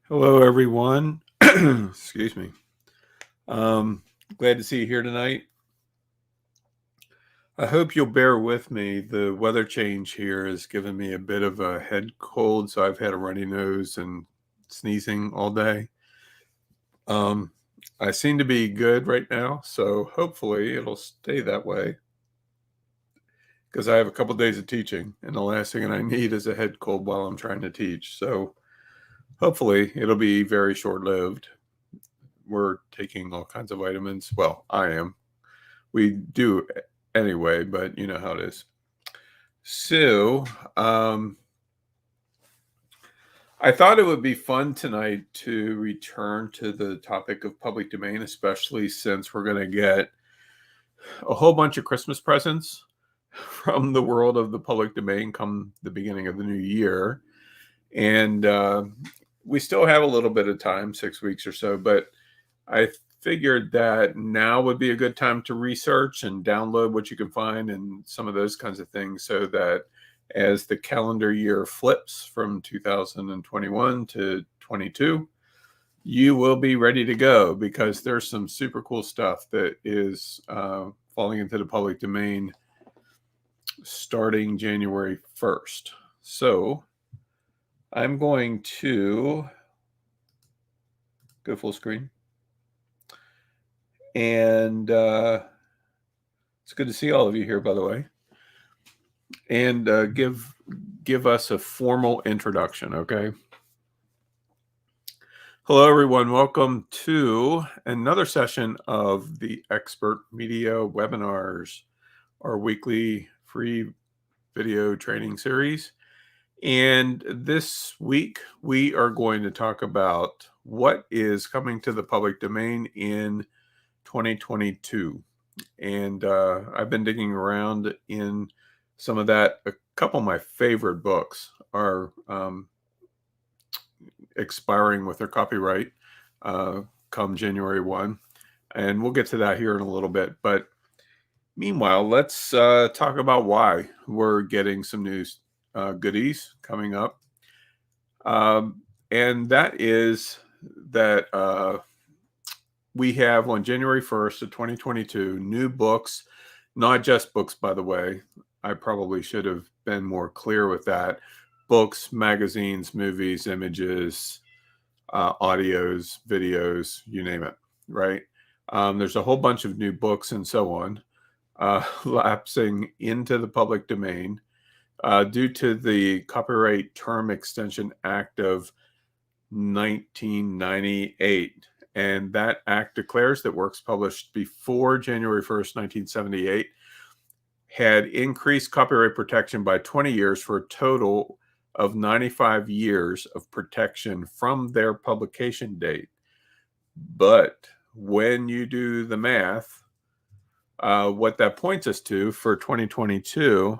Hello, everyone. Excuse me. Um, Glad to see you here tonight. I hope you'll bear with me. The weather change here has given me a bit of a head cold, so I've had a runny nose and sneezing all day. Um, I seem to be good right now, so hopefully it'll stay that way because I have a couple days of teaching, and the last thing I need is a head cold while I'm trying to teach. So hopefully it'll be very short-lived. We're taking all kinds of vitamins. Well, I am. We do anyway, but you know how it is. So, I thought it would be fun tonight to return to the topic of public domain, especially since we're going to get a whole bunch of Christmas presents from the world of the public domain come the beginning of the new year. And we still have a little bit of time, 6 weeks or so, but I figured that now would be a good time to research and download what you can find and some of those kinds of things so that as the calendar year flips from 2021 to 22, you will be ready to go because there's some super cool stuff that is falling into the public domain starting January 1st. So I'm going to go full screen. And it's good to see all of you here, by the way. And give us a formal introduction, okay? Hello, everyone. Welcome to another session of the Expert Media Webinars, our weekly free video training series. And this week, we are going to talk about what is coming to the public domain in 2022. And I've been digging around in some of that. A couple of my favorite books are expiring with their copyright come January 1. And we'll get to that here in a little bit. But meanwhile, let's talk about why we're getting some new goodies coming up. And that is that we have on January 1st of 2022 new books, not just books, by the way. I probably should have been more clear with that. Books, magazines, movies, images, audios, videos, you name it, right? There's a whole bunch of new books and so on lapsing into the public domain due to the Copyright Term Extension Act of 1998. And that act declares that works published before January 1st, 1978 had increased copyright protection by 20 years for a total of 95 years of protection from their publication date. But when you do the math, what that points us to for 2022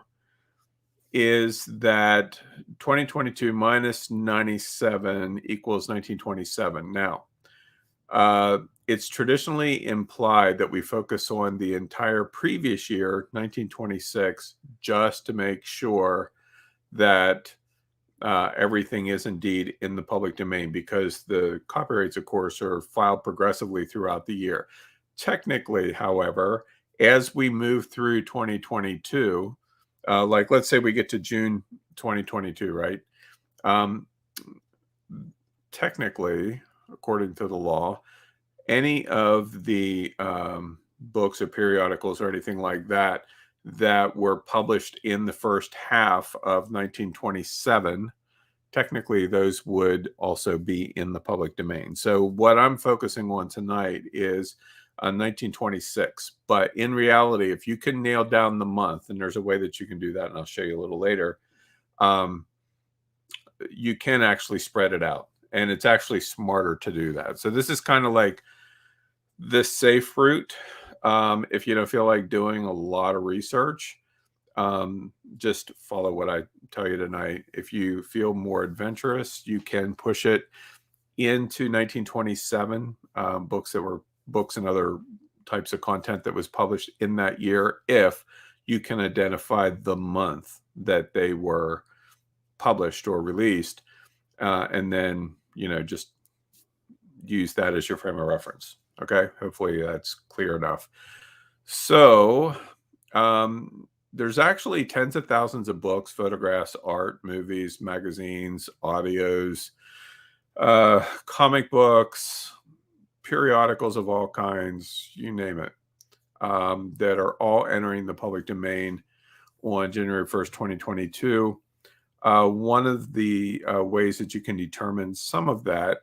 is that 2022 minus 97 equals 1927. Now, it's traditionally implied that we focus on the entire previous year, 1926, just to make sure that everything is indeed in the public domain, because the copyrights, of course, are filed progressively throughout the year. Technically, however, as we move through 2022, like let's say we get to June 2022, right? Technically, according to the law, any of the books or periodicals or anything like that that were published in the first half of 1927, technically those would also be in the public domain. So what I'm focusing on tonight is 1926. But in reality, if you can nail down the month, and there's a way that you can do that, and I'll show you a little later, you can actually spread it out. And it's actually smarter to do that. So this is kind of like the safe route. If you don't feel like doing a lot of research, just follow what I tell you tonight. If you feel more adventurous, you can push it into 1927, books and other types of content that was published in that year, if you can identify the month that they were published or released, and then just use that as your frame of reference. Okay, hopefully that's clear enough. So, there's actually tens of thousands of books, photographs, art, movies, magazines, audios, comic books, periodicals of all kinds, you name it, that are all entering the public domain on January 1st, 2022. One of the ways that you can determine some of that,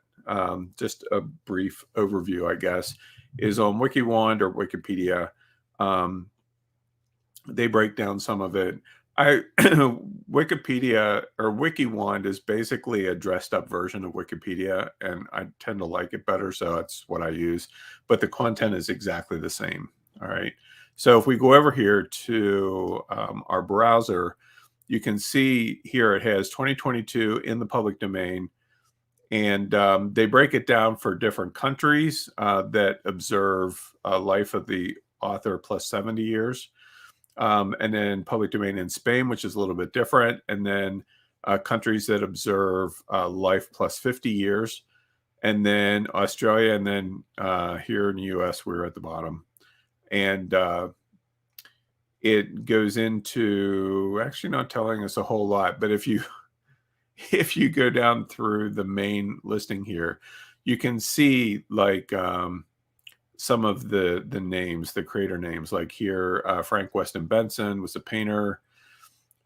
just a brief overview, I guess, is on WikiWand or Wikipedia. Um, they break down some of it. I Wikipedia or WikiWand is basically a dressed up version of Wikipedia, and I tend to like it better, so that's what I use. But the content is exactly the same. All right. So if we go over here to our browser, you can see here it has 2022 in the public domain, and they break it down for different countries that observe life of the author plus 70 years. And then public domain in Spain, which is a little bit different. And then countries that observe life plus 50 years. And then Australia. And then here in the US, we're at the bottom. And it goes into actually not telling us a whole lot. But if you if you go down through the main listing here, you can see like some of the names, the creator names, like here, Frank Weston Benson was a painter.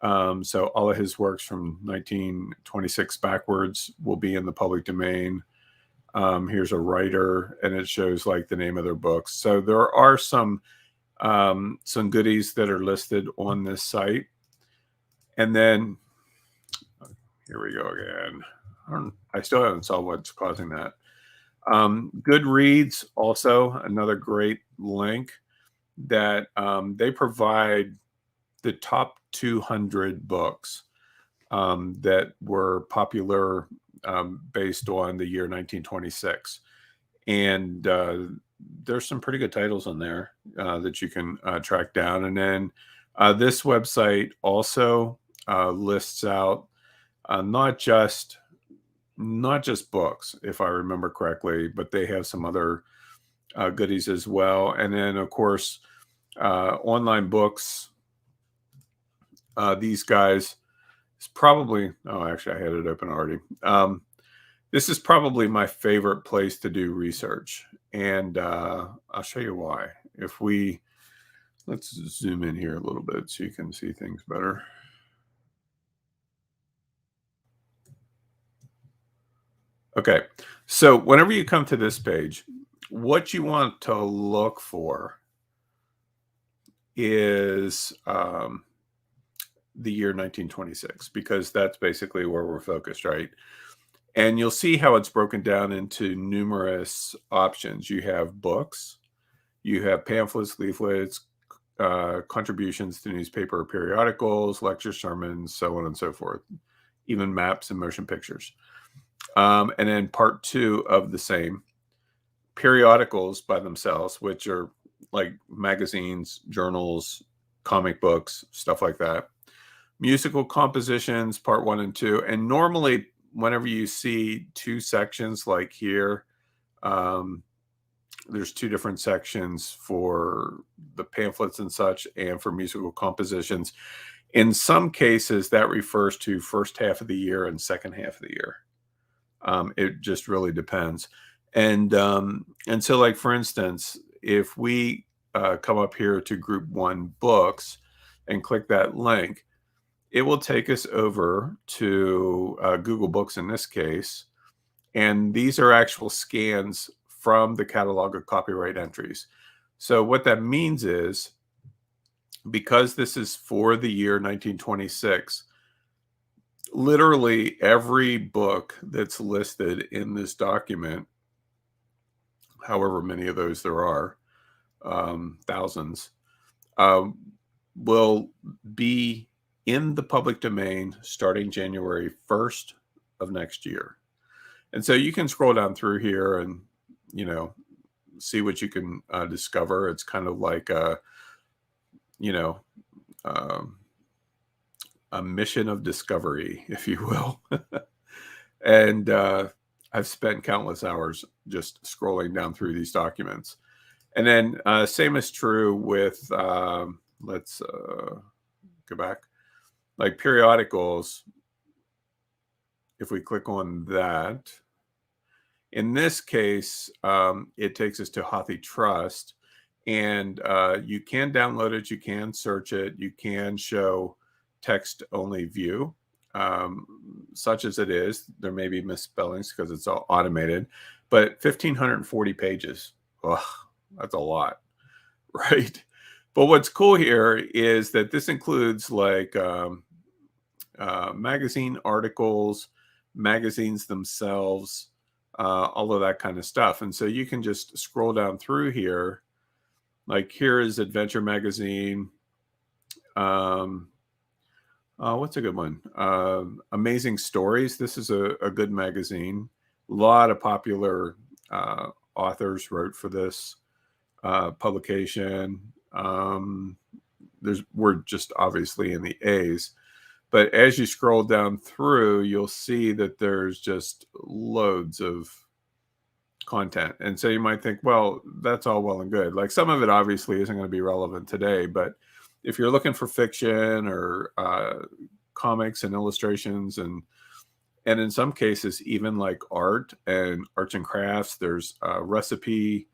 So all of his works from 1926 backwards will be in the public domain. Here's a writer, and it shows like the name of their books. So there are some goodies that are listed on this site. And then here we go again. I still haven't solved what's causing that. Goodreads, also another great link that they provide the top 200 books that were popular based on the year 1926. And there's some pretty good titles on there that you can track down. And then this website also lists out not just books, if I remember correctly, but they have some other goodies as well. And then, of course, online books. These guys is probably, oh, actually, I had it open already. This is probably my favorite place to do research. And I'll show you why. Let's zoom in here a little bit so you can see things better. Okay, so whenever you come to this page, what you want to look for is the year 1926, because that's basically where we're focused, right? And you'll see how it's broken down into numerous options. You have books, you have pamphlets, leaflets, contributions to newspaper or periodicals, lectures, sermons, so on and so forth, even maps and motion pictures. And then part two of the same, periodicals by themselves, which are like magazines, journals, comic books, stuff like that. Musical compositions, part one and two. And normally, whenever you see two sections like here, there's two different sections for the pamphlets and such, and for musical compositions. In some cases, that refers to first half of the year and second half of the year. It just really depends. And so, like, for instance, if we come up here to group one books and click that link, it will take us over to Google Books in this case. And these are actual scans from the catalog of copyright entries. So what that means is, because this is for the year 1926, literally every book that's listed in this document, however many of those there are, thousands, will be in the public domain starting January 1st of next year. And so you can scroll down through here and, see what you can discover. It's kind of like a mission of discovery, if you will. And I've spent countless hours just scrolling down through these documents. And then same is true with, let's go back, like periodicals. If we click on that, in this case, it takes us to Hothy Trust, and you can download it, you can search it, you can show text-only view. Such as it is, there may be misspellings because it's all automated, but 1,540 pages. Ugh, that's a lot, right? But what's cool here is that this includes like magazine articles, magazines themselves, all of that kind of stuff. And so you can just scroll down through here. Like here is Adventure Magazine. What's a good one? Amazing Stories. This is a good magazine. A lot of popular authors wrote for this publication. We're just obviously in the A's. But as you scroll down through, you'll see that there's just loads of content. And so you might think, well, that's all well and good. Like some of it obviously isn't going to be relevant today, but if you're looking for fiction or comics and illustrations and in some cases even like art and arts and crafts, there's recipe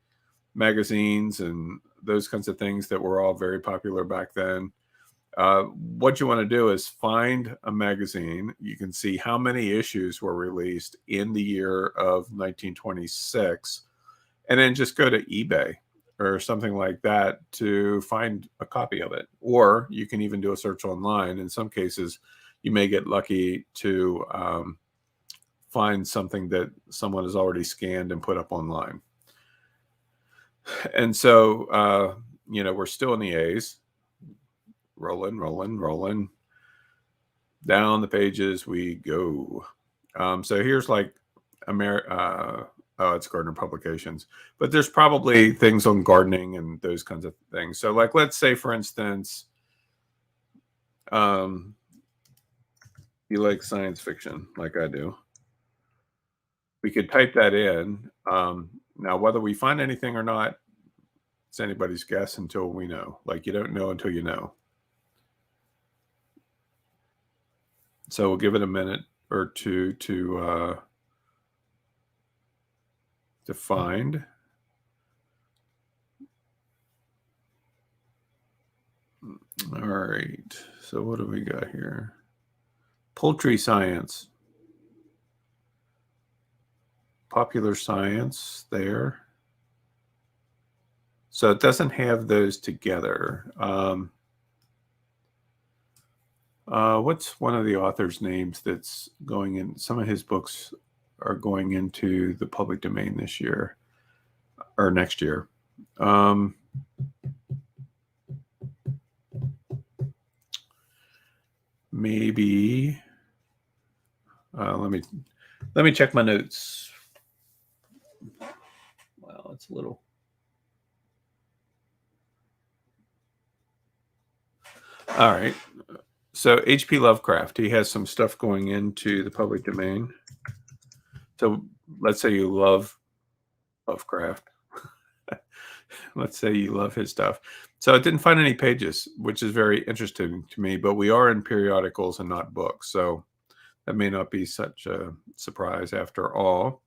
magazines and those kinds of things that were all very popular back then. What you want to do is find a magazine. You can see how many issues were released in the year of 1926, and then just go to eBay or something like that to find a copy of it. Or you can even do a search online. In some cases, you may get lucky to find something that someone has already scanned and put up online. And so, we're still in the A's. Rolling. Down the pages we go. So here's like it's Gardner Publications, but there's probably things on gardening and those kinds of things. So like, let's say for instance, you like science fiction like I do. We could type that in. Now, whether we find anything or not, it's anybody's guess until we know. Like you don't know until you know. So we'll give it a minute or two to find. All right. So what do we got here? Poultry science. Popular science there. So it doesn't have those together. What's one of the author's names that's going in? Some of his books are going into the public domain this year or next year. Maybe. Let me check my notes. Wow, it's a little. All right. So H.P. Lovecraft, he has some stuff going into the public domain. So let's say you love Lovecraft. Let's say you love his stuff. So it didn't find any pages, which is very interesting to me, but we are in periodicals and not books. So that may not be such a surprise after all.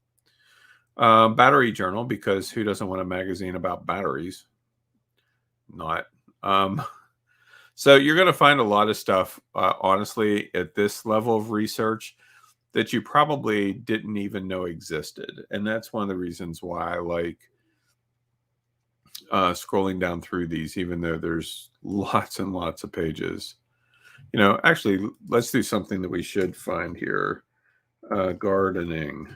Battery Journal, because who doesn't want a magazine about batteries? Not. So you're going to find a lot of stuff, honestly, at this level of research that you probably didn't even know existed. And that's one of the reasons why I like scrolling down through these, even though there's lots and lots of pages. Actually, let's do something that we should find here. Gardening.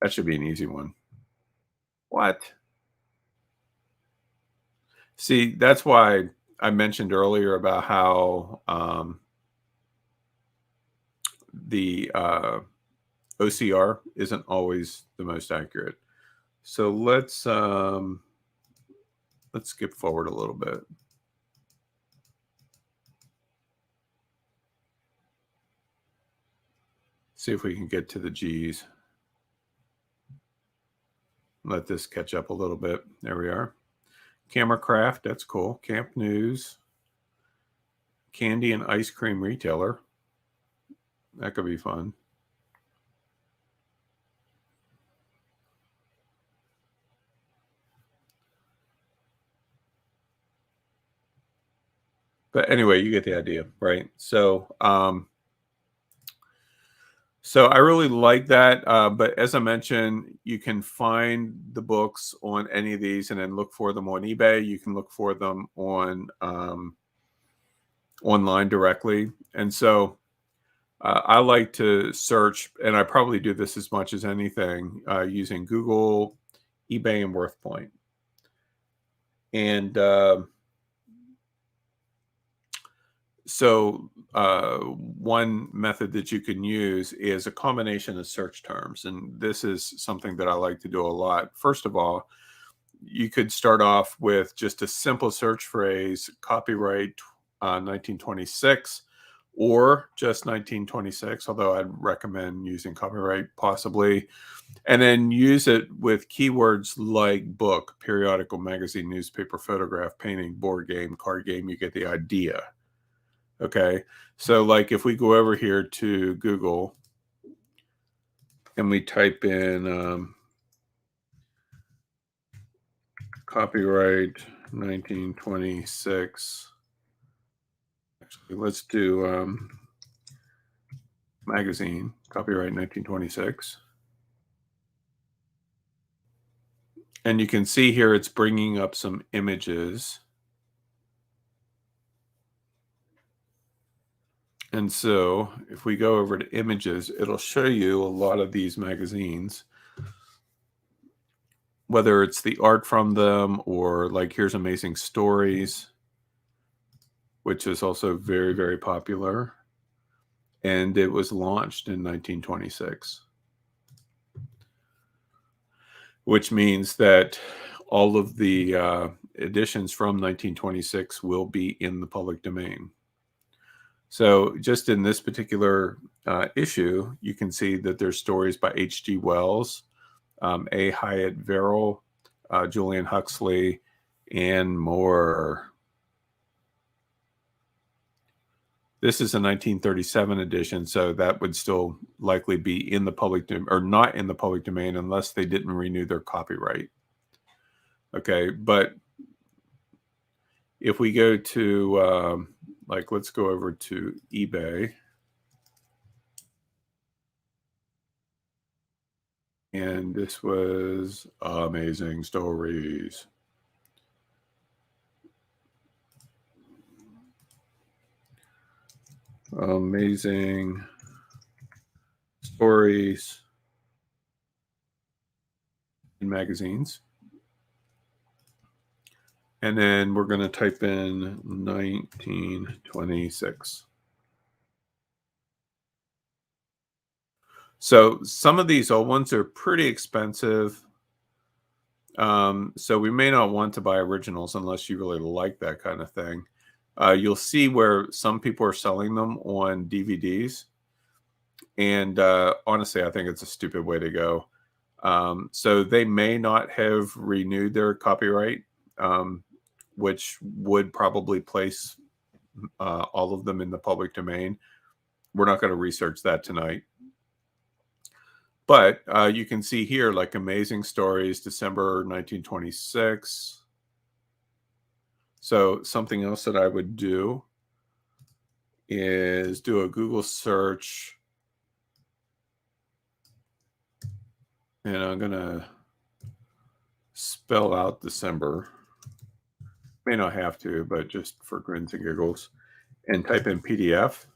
That should be an easy one. What? See, that's why I mentioned earlier about how the OCR isn't always the most accurate. So let's skip forward a little bit. See if we can get to the G's. let this catch up a little bit. There we are. Camera Craft, that's cool. Camp News. Candy and ice cream retailer. That could be fun. But anyway, you get the idea, right? So I really like that. But as I mentioned, you can find the books on any of these and then look for them on eBay. You can look for them on online directly. And so I like to search, and I probably do this as much as anything, using Google, eBay, and WorthPoint. And so one method that you can use is a combination of search terms. And this is something that I like to do a lot. First of all, you could start off with just a simple search phrase, copyright 1926, or just 1926, although I'd recommend using copyright possibly, and then use it with keywords like book, periodical, magazine, newspaper, photograph, painting, board game, card game. You get the idea. Okay. So like if we go over here to Google and we type in copyright 1926, actually let's do magazine, copyright 1926. And you can see here it's bringing up some images. And so if we go over to images, it'll show you a lot of these magazines, whether it's the art from them or like here's Amazing Stories, which is also very, very popular. And it was launched in 1926, which means that all of the editions from 1926 will be in the public domain. So just in this particular issue, you can see that there's stories by H.G. Wells, A. Hyatt Verrill, Julian Huxley, and more. This is a 1937 edition, so that would still likely be in the public or not in the public domain unless they didn't renew their copyright. Okay, but if we go to like, let's go over to eBay. And this was Amazing Stories. Amazing Stories in magazines. And then we're going to type in 1926. So some of these old ones are pretty expensive. So we may not want to buy originals unless you really like that kind of thing. You'll see where some people are selling them on DVDs. And honestly, I think it's a stupid way to go. So they may not have renewed their copyright, which would probably place all of them in the public domain. We're not going to research that tonight. But you can see here, like Amazing Stories, December 1926. So something else that I would do is do a Google search. And I'm going to spell out December. May not have to, but just for grins and giggles. And type in PDF.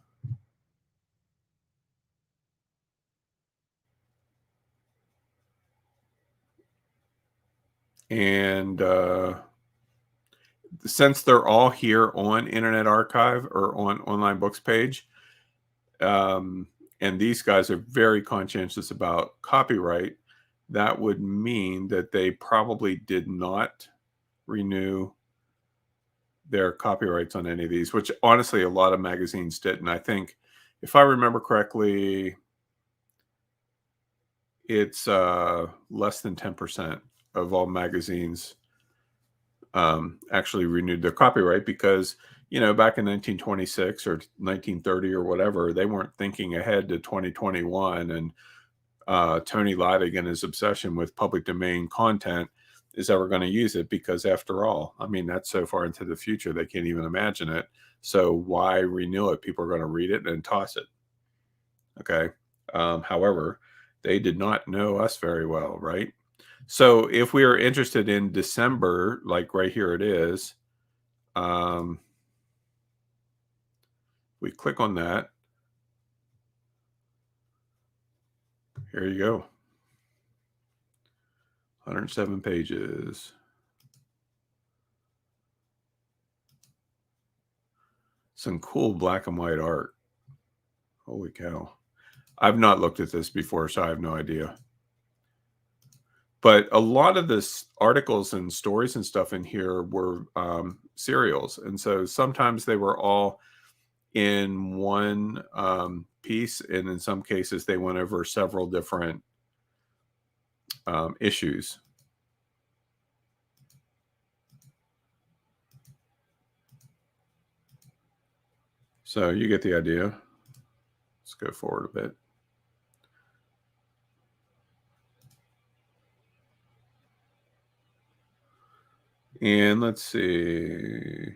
And since they're all here on Internet Archive or on Online Books page, and these guys are very conscientious about copyright, that would mean that they probably did not renew their copyrights on any of these, which honestly a lot of magazines didn't. I think, if I remember correctly, it's less than 10%. of all magazines actually renewed their copyright because, back in 1926 or 1930 or whatever, they weren't thinking ahead to 2021. And Tony Leidig and his obsession with public domain content is ever going to use it because, after all, I mean, that's so far into the future, they can't even imagine it. So why renew it? People are going to read it and toss it. Okay. However, they did not know us very well, right? So if we are interested in December, like right here it is, we click on that. Here you go. 107 pages. Some cool black and white art. Holy cow. I've not looked at this before, so I have no idea. But a lot of this articles and stories and stuff in here were serials. And so sometimes they were all in one piece. And in some cases, they went over several different issues. So you get the idea. Let's go forward a bit. And let's see.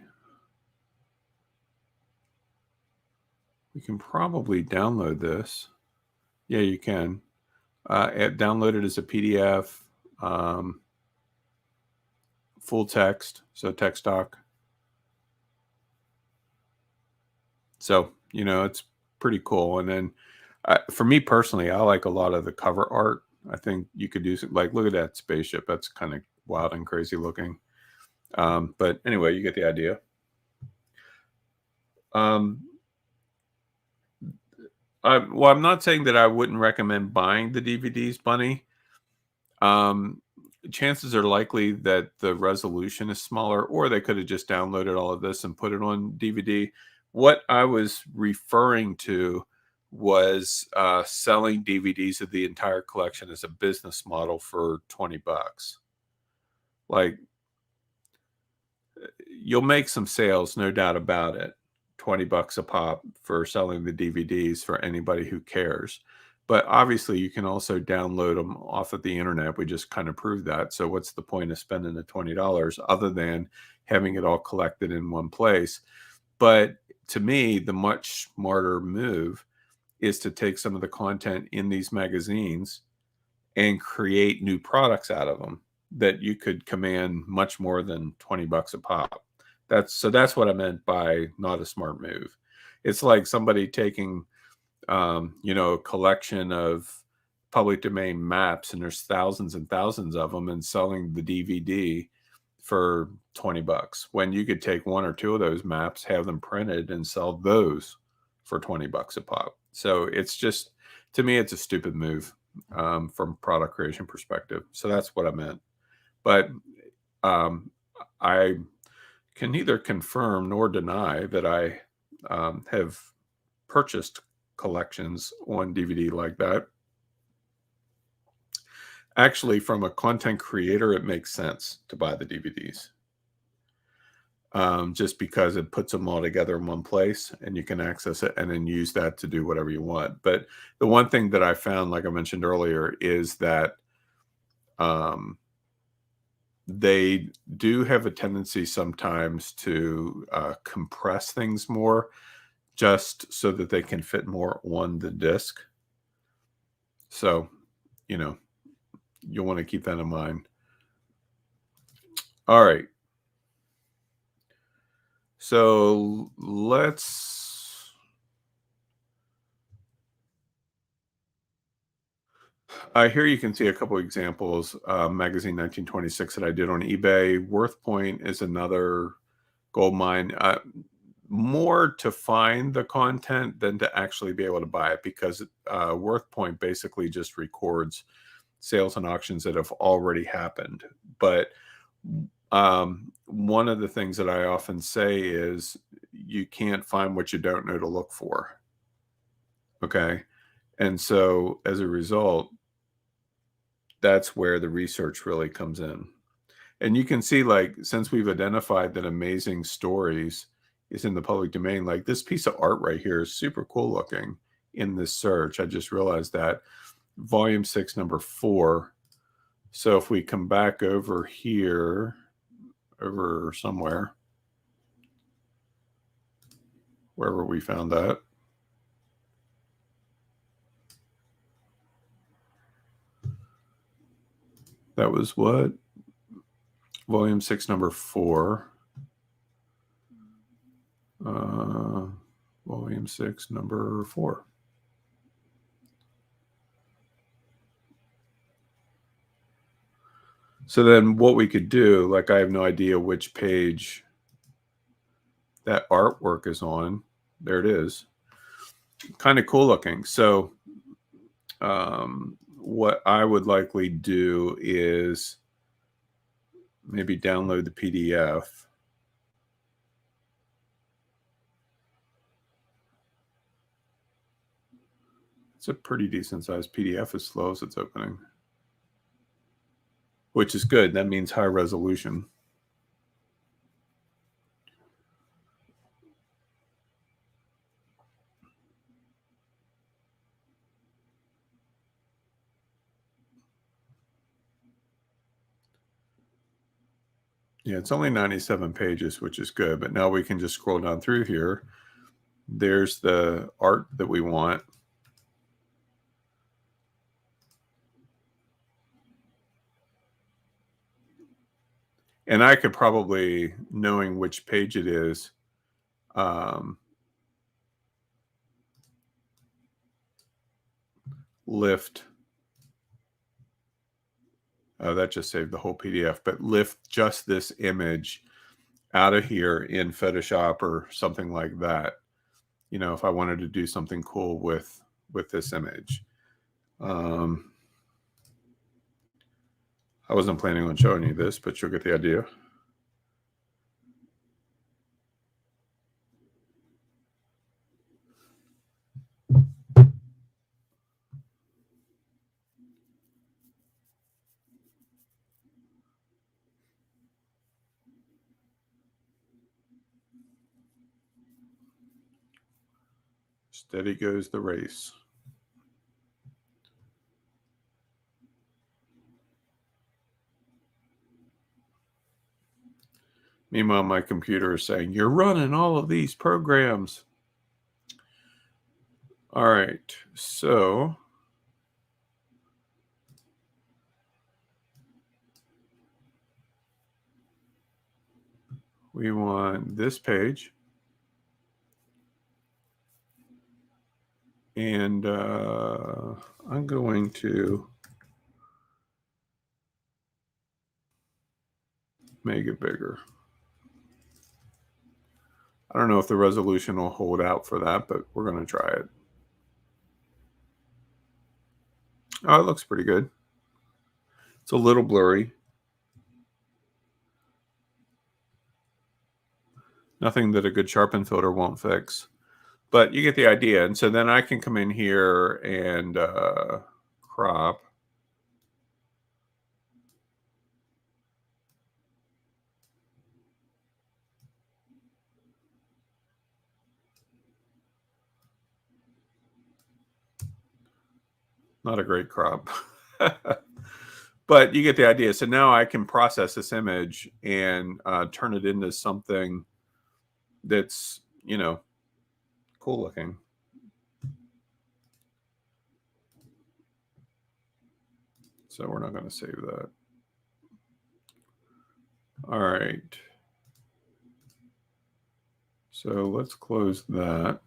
We can probably download this. Yeah, you can. Download it as a PDF, full text, so text doc. So, it's pretty cool. And then for me personally, I like a lot of the cover art. I think you could do like, look at that spaceship. That's kind of wild and crazy looking. But anyway, you get the idea. Well, I'm not saying that I wouldn't recommend buying the DVDs, Bunny. Chances are likely that the resolution is smaller, or they could have just downloaded all of this and put it on DVD. What I was referring to was selling DVDs of the entire collection as a business model for $20. Like, you'll make some sales, no doubt about it. $20 a pop for selling the DVDs for anybody who cares. But obviously, you can also download them off of the internet. We just kind of proved that. So what's the point of spending the $20 other than having it all collected in one place? But to me, the much smarter move is to take some of the content in these magazines and create new products out of them that you could command much more than $20 a pop. That's what I meant by not a smart move. It's like somebody taking a collection of public domain maps, and there's thousands and thousands of them, and selling the DVD for $20 when you could take one or two of those maps, have them printed, and sell those for $20 a pop. So it's just, to me, it's a stupid move from product creation perspective. So that's what I meant. But I can neither confirm nor deny that I have purchased collections on DVD like that. Actually, from a content creator, it makes sense to buy the DVDs. Just because it puts them all together in one place and you can access it and then use that to do whatever you want. But the one thing that I found, like I mentioned earlier, is that they do have a tendency sometimes to compress things more just so that they can fit more on the disc. So, you'll want to keep that in mind. All right. So here you can see a couple examples. Magazine 1926 that I did on eBay. Worth Point is another gold mine. More to find the content than to actually be able to buy it, because Worth Point basically just records sales and auctions that have already happened. But one of the things that I often say is you can't find what you don't know to look for. Okay. And so as a result, that's where the research really comes in. And you can see, like, since we've identified that Amazing Stories is in the public domain, like this piece of art right here is super cool looking in this search. I just realized that. Volume 6, number 4. So if we come back over here, over somewhere, wherever we found that. That was what? Volume 6, number 4. Volume 6, number 4. So then what we could do, like I have no idea which page that artwork is on. There it is. Kind of cool looking. So what I would likely do is maybe download the PDF. It's a pretty decent sized PDF as slow as it's opening, which is good. That means high resolution. Yeah, it's only 97 pages, which is good. But now we can just scroll down through here. There's the art that we want. And I could probably, knowing which page it is, lift. Oh, that just saved the whole PDF, but lift just this image out of here in Photoshop or something like that. You know, if I wanted to do something cool with this image. I wasn't planning on showing you this, but you'll get the idea. Steady goes the race. Meanwhile, my computer is saying, you're running all of these programs. All right, so we want this page. And I'm going to make it bigger. I don't know if the resolution will hold out for that, but we're going to try it. Oh, it looks pretty good. It's a little blurry. Nothing that a good sharpen filter won't fix. But you get the idea. And so then I can come in here and crop. Not a great crop. But you get the idea. So now I can process this image and turn it into something that's, you know, cool looking. So we're not going to save that. All right. So let's close that.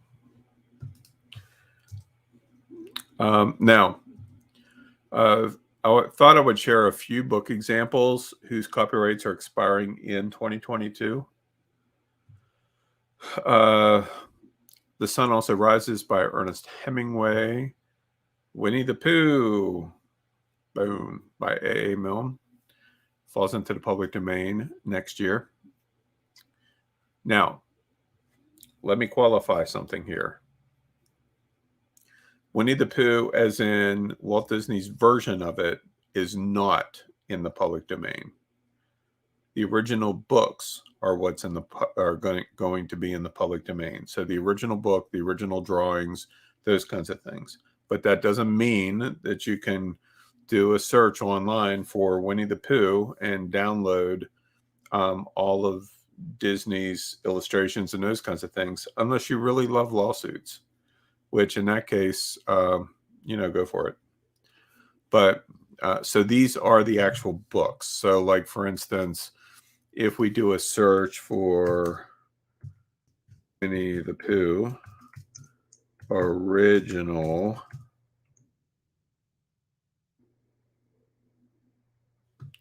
Now, I thought I would share a few book examples whose copyrights are expiring in 2022. The Sun Also Rises by Ernest Hemingway. Winnie the Pooh, boom, by A.A. Milne. Falls into the public domain next year. Now, let me qualify something here. Winnie the Pooh, as in Walt Disney's version of it, is not in the public domain. The original books are what's in the going to be in the public domain. So the original book, the original drawings, those kinds of things. But that doesn't mean that you can do a search online for Winnie the Pooh and download all of Disney's illustrations and those kinds of things, unless you really love lawsuits, which in that case, go for it. But so these are the actual books. So like, for instance, if we do a search for Winnie the Pooh original,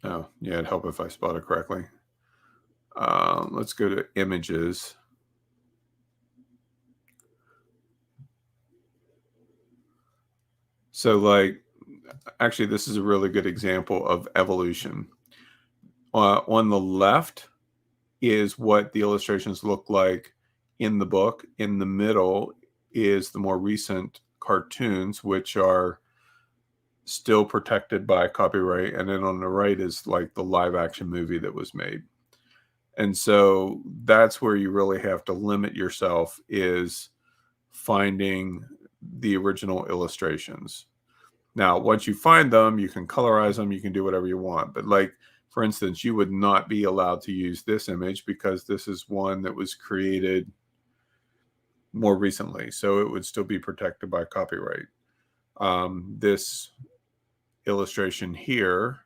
oh yeah, it'd help if I spelled it correctly. Let's go to images. So like, actually, this is a really good example of evolution. On the left is what the illustrations look like in the book. In the middle is the more recent cartoons, which are still protected by copyright. And then on the right is like the live action movie that was made. And so that's where you really have to limit yourself, is finding the original illustrations. Now, once you find them, you can colorize them, you can do whatever you want. But like, for instance, you would not be allowed to use this image because this is one that was created more recently. So it would still be protected by copyright. This illustration here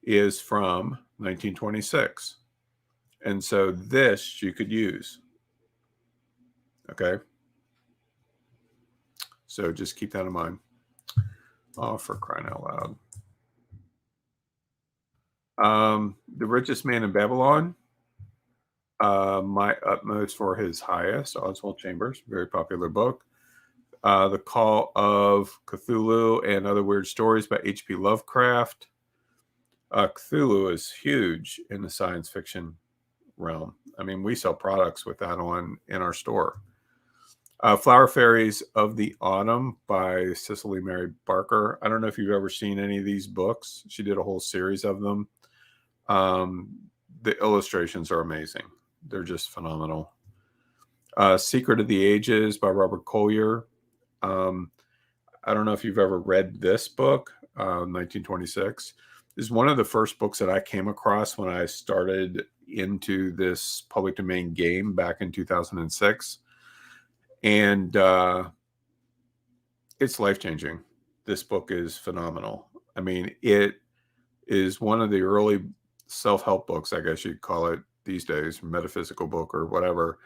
is from 1926. And so this you could use. Okay. So just keep that in mind. Oh, for crying out loud. The Richest Man in Babylon. My Utmost for His Highest, Oswald Chambers, very popular book. The Call of Cthulhu and Other Weird Stories by H.P. Lovecraft. Cthulhu is huge in the science fiction realm. I mean, we sell products with that in our store. Flower Fairies of the Autumn by Cicely Mary Barker. I don't know if you've ever seen any of these books. She did a whole series of them. The illustrations are amazing. They're just phenomenal. Secret of the Ages by Robert Collier. I don't know if you've ever read this book, 1926. This is one of the first books that I came across when I started into this public domain game back in 2006. And it's life-changing. This book is phenomenal. I mean, it is one of the early self-help books, I guess you'd call it these days, metaphysical book or whatever,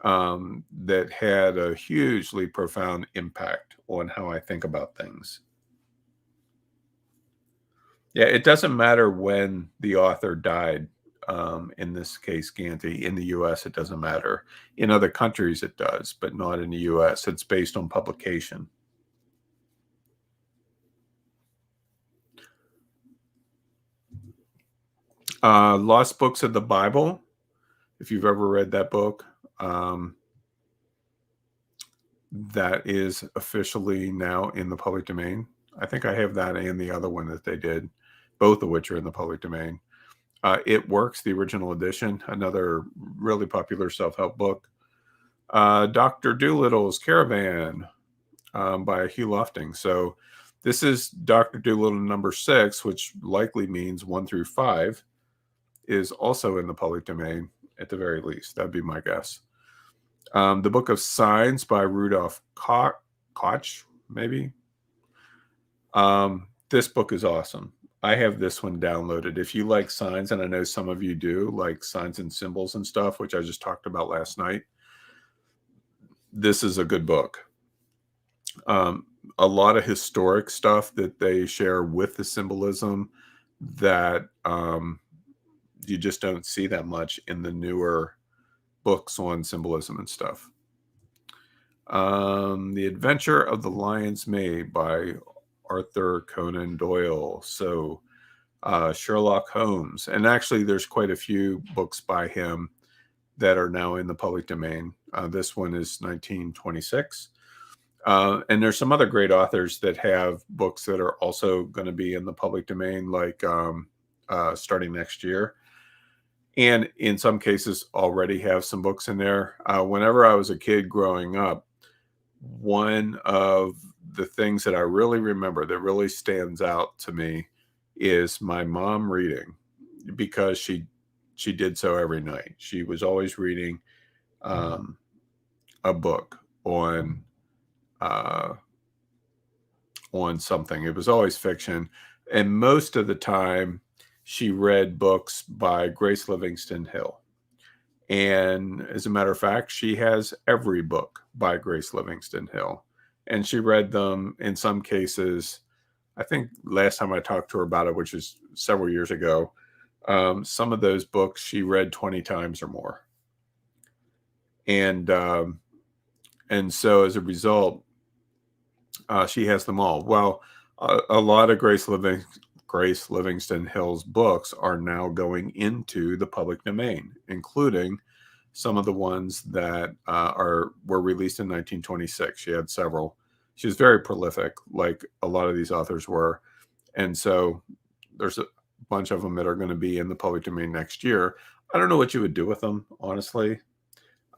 that had a hugely profound impact on how I think about things. Yeah, it doesn't matter when the author died. In this case, Ganti. In the U.S., it doesn't matter. In other countries, it does, but not in the U.S. It's based on publication. Lost Books of the Bible. If you've ever read that book, that is officially now in the public domain. I think I have that and the other one that they did, both of which are in the public domain. It Works, the original edition, another really popular self-help book. Dr. Doolittle's Caravan by Hugh Lofting. So this is Dr. Doolittle number 6, which likely means 1 through 5, is also in the public domain at the very least. That'd be my guess. The Book of Signs by Rudolph Koch, maybe. This book is awesome. I have this one downloaded. If you like signs, and I know some of you do, like signs and symbols and stuff, which I just talked about last night, this is a good book. A lot of historic stuff that they share with the symbolism that you just don't see that much in the newer books on symbolism and stuff. The Adventure of the Lion's Maid by Arthur Conan Doyle. So Sherlock Holmes. And actually, there's quite a few books by him that are now in the public domain. This one is 1926. And there's some other great authors that have books that are also going to be in the public domain, like starting next year. And in some cases, already have some books in there. Whenever I was a kid growing up, one of the things that I really remember that really stands out to me is my mom reading, because she did so every night. She was always reading um, a book uh, on something. It was always fiction, and most of the time, she read books by Grace Livingston Hill. And as a matter of fact, she has every book by Grace Livingston Hill. And she read them in some cases. I think last time I talked to her about it, which is several years ago, some of those books she read 20 times or more. And so as a result, she has them all. Well, a lot of Grace Livingston Hill's books are now going into the public domain, including some of the ones that were released in 1926. She had several. She was very prolific, like a lot of these authors were, and so there's a bunch of them that are going to be in the public domain next year. I don't know what you would do with them, honestly,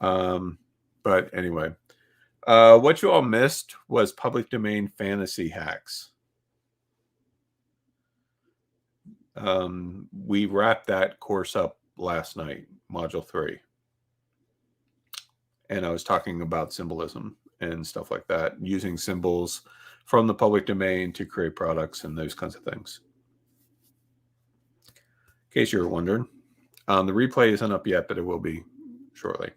but anyway. What you all missed was public domain fantasy hacks. We wrapped that course up last night, module 3. And I was talking about symbolism and stuff like that, using symbols from the public domain to create products and those kinds of things. In case you were wondering, the replay isn't up yet, but it will be shortly.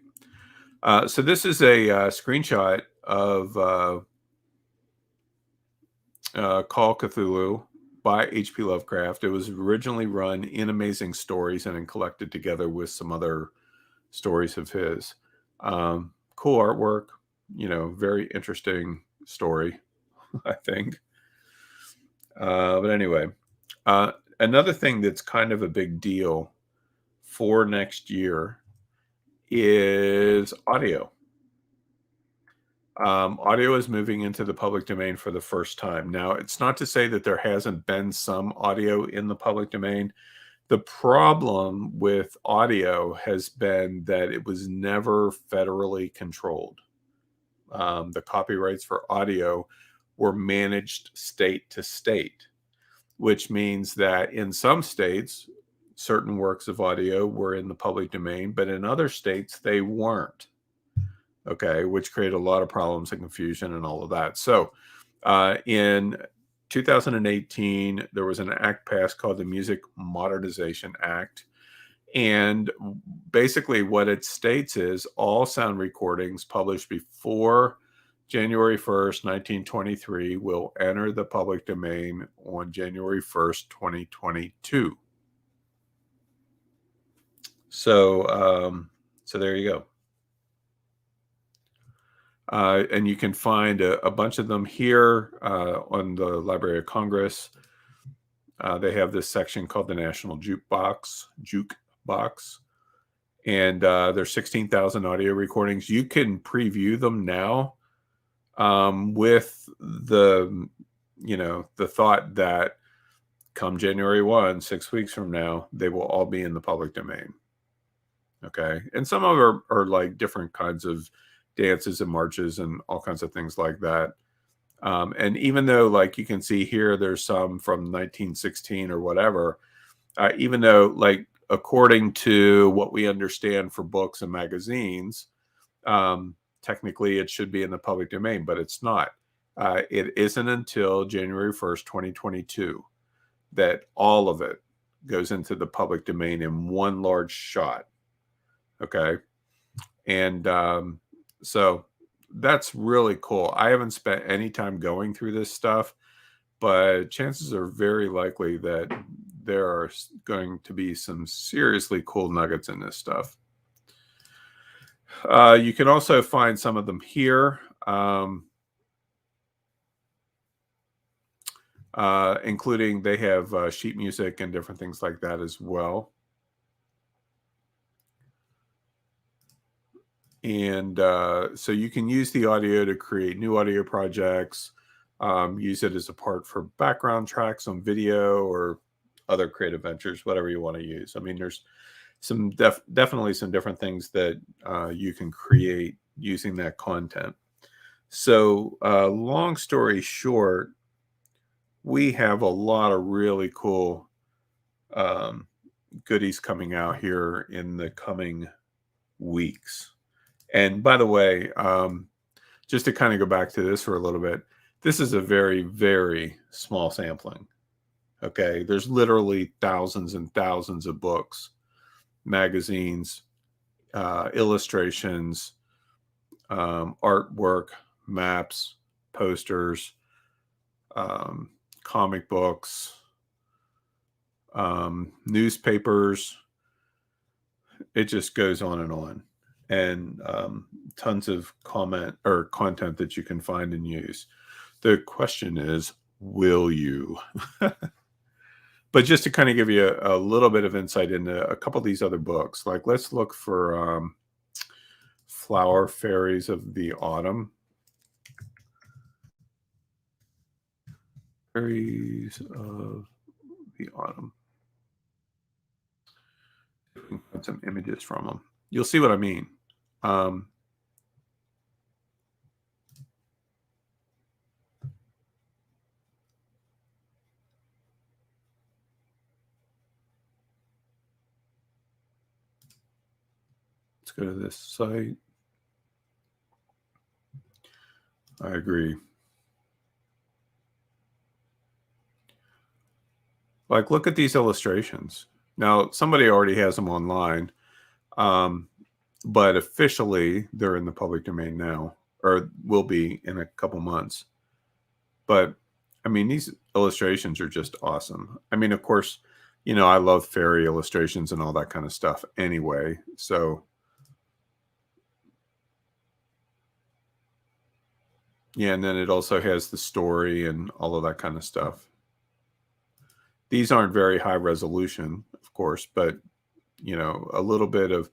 So this is a screenshot of Call Cthulhu by H.P. Lovecraft. It was originally run in Amazing Stories and then collected together with some other stories of his. Cool artwork, very interesting story, I think. But anyway, another thing that's kind of a big deal for next year is audio. Audio is moving into the public domain for the first time. Now, it's not to say that there hasn't been some audio in the public domain. The problem with audio has been that it was never federally controlled. The copyrights for audio were managed state to state, which means that in some states, certain works of audio were in the public domain, but in other states, they weren't. Okay, which created a lot of problems and confusion and all of that. So in 2018, there was an act passed called the Music Modernization Act. And basically what it states is all sound recordings published before January 1st, 1923 will enter the public domain on January 1st, 2022. So there you go. And you can find a bunch of them here on the Library of Congress. They have this section called the National Jukebox, and there's 16,000 audio recordings. You can preview them now with the thought that come January 1, 6 weeks from now, they will all be in the public domain. Okay, and some of them are like different kinds of dances and marches and all kinds of things like that. And even though, like you can see here, there's some from 1916 or whatever, even though, like, according to what we understand for books and magazines, technically it should be in the public domain, but it's not. It isn't until January 1st, 2022 that all of it goes into the public domain in one large shot. Okay. And so that's really cool. I haven't spent any time going through this stuff, but chances are very likely that there are going to be some seriously cool nuggets in this stuff. You can also find some of them here, including they have sheet music and different things like that as well. And so you can use the audio to create new audio projects, use it as a part for background tracks on video or other creative ventures, whatever you want to use. I mean, there's some definitely some different things that you can create using that content. So, long story short, we have a lot of really cool um, goodies coming out here in the coming weeks. And by the way, just to kind of go back to this for a little bit, this is a very, very small sampling. Okay. There's literally thousands and thousands of books, magazines, illustrations, artwork, maps, posters, um, comic books, newspapers. It just goes on and on. And tons of comment or content that you can find and use. The question is, will you? But just to kind of give you a little bit of insight into a couple of these other books, like let's look for Flower Fairies of the Autumn. Fairies of the Autumn. We can find some images from them. You'll see what I mean. Let's go to this site. I agree. Like, look at these illustrations. Now, somebody already has them online, but officially they're in the public domain now, or will be in a couple months. But I mean, these illustrations are just awesome. I mean, of course, you know, I love fairy illustrations and all that kind of stuff anyway. So, yeah, and then it also has the story and all of that kind of stuff. These aren't very high resolution, of course, but you know, a little bit of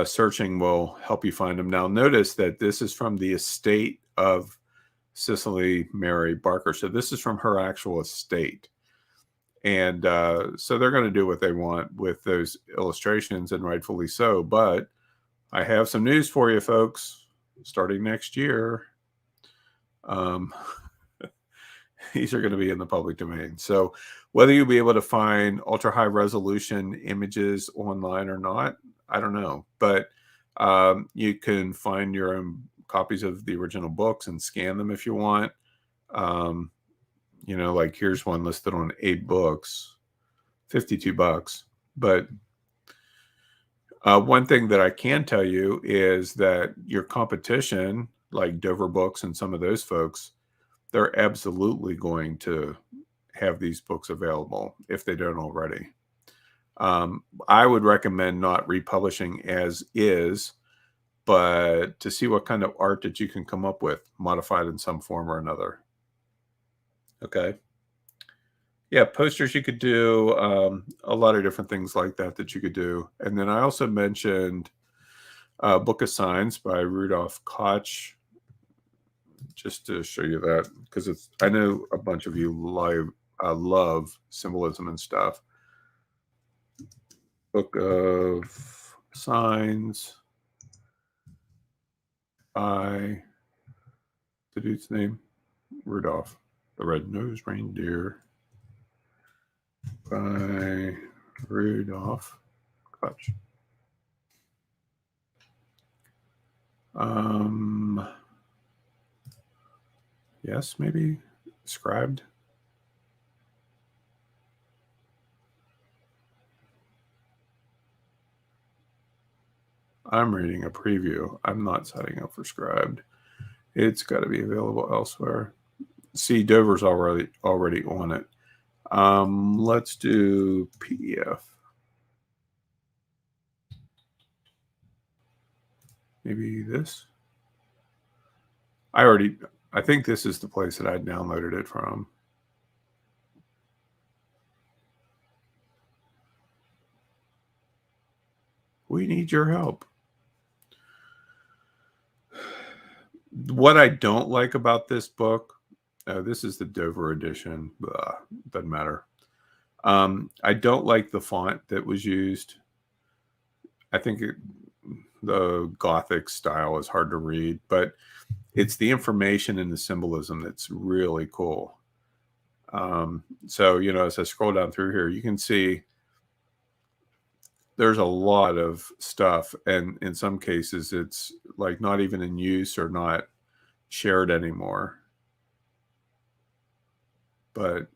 searching will help you find them. Now, notice that this is from the estate of Cicely Mary Barker. So this is from her actual estate. And so they're going to do what they want with those illustrations, and rightfully so. But I have some news for you, folks. Starting next year, um, these are going to be in the public domain. So whether you'll be able to find ultra high resolution images online or not, I don't know. But you can find your own copies of the original books and scan them if you want. You know, like here's one listed on 8 books, $52. But one thing that I can tell you is that your competition, like Dover Books and some of those folks, they're absolutely going to have these books available if they don't already. I would recommend not republishing as is, but to see what kind of art that you can come up with, modified in some form or another. Okay. Yeah, posters you could do, a lot of different things like that that you could do. And then I also mentioned Book of Signs by Rudolph Koch, just to show you that, because it's, I know a bunch of you love symbolism and stuff. Book of Signs by the dude's name, Rudolph the Red-Nosed Reindeer by Rudolph Koch. Yes, maybe scribed. I'm reading a preview. I'm not setting up for scribed. It's got to be available elsewhere. See, Dover's already on it. Let's do PDF. Maybe this. I think this is the place that I downloaded it from. We need your help. What I don't like about this book, this is the Dover edition. Doesn't matter. I don't like the font that was used. I think the Gothic style is hard to read, but it's the information and the symbolism that's really cool. So, as I scroll down through here, you can see there's a lot of stuff. And in some cases, it's like not even in use or not shared anymore. But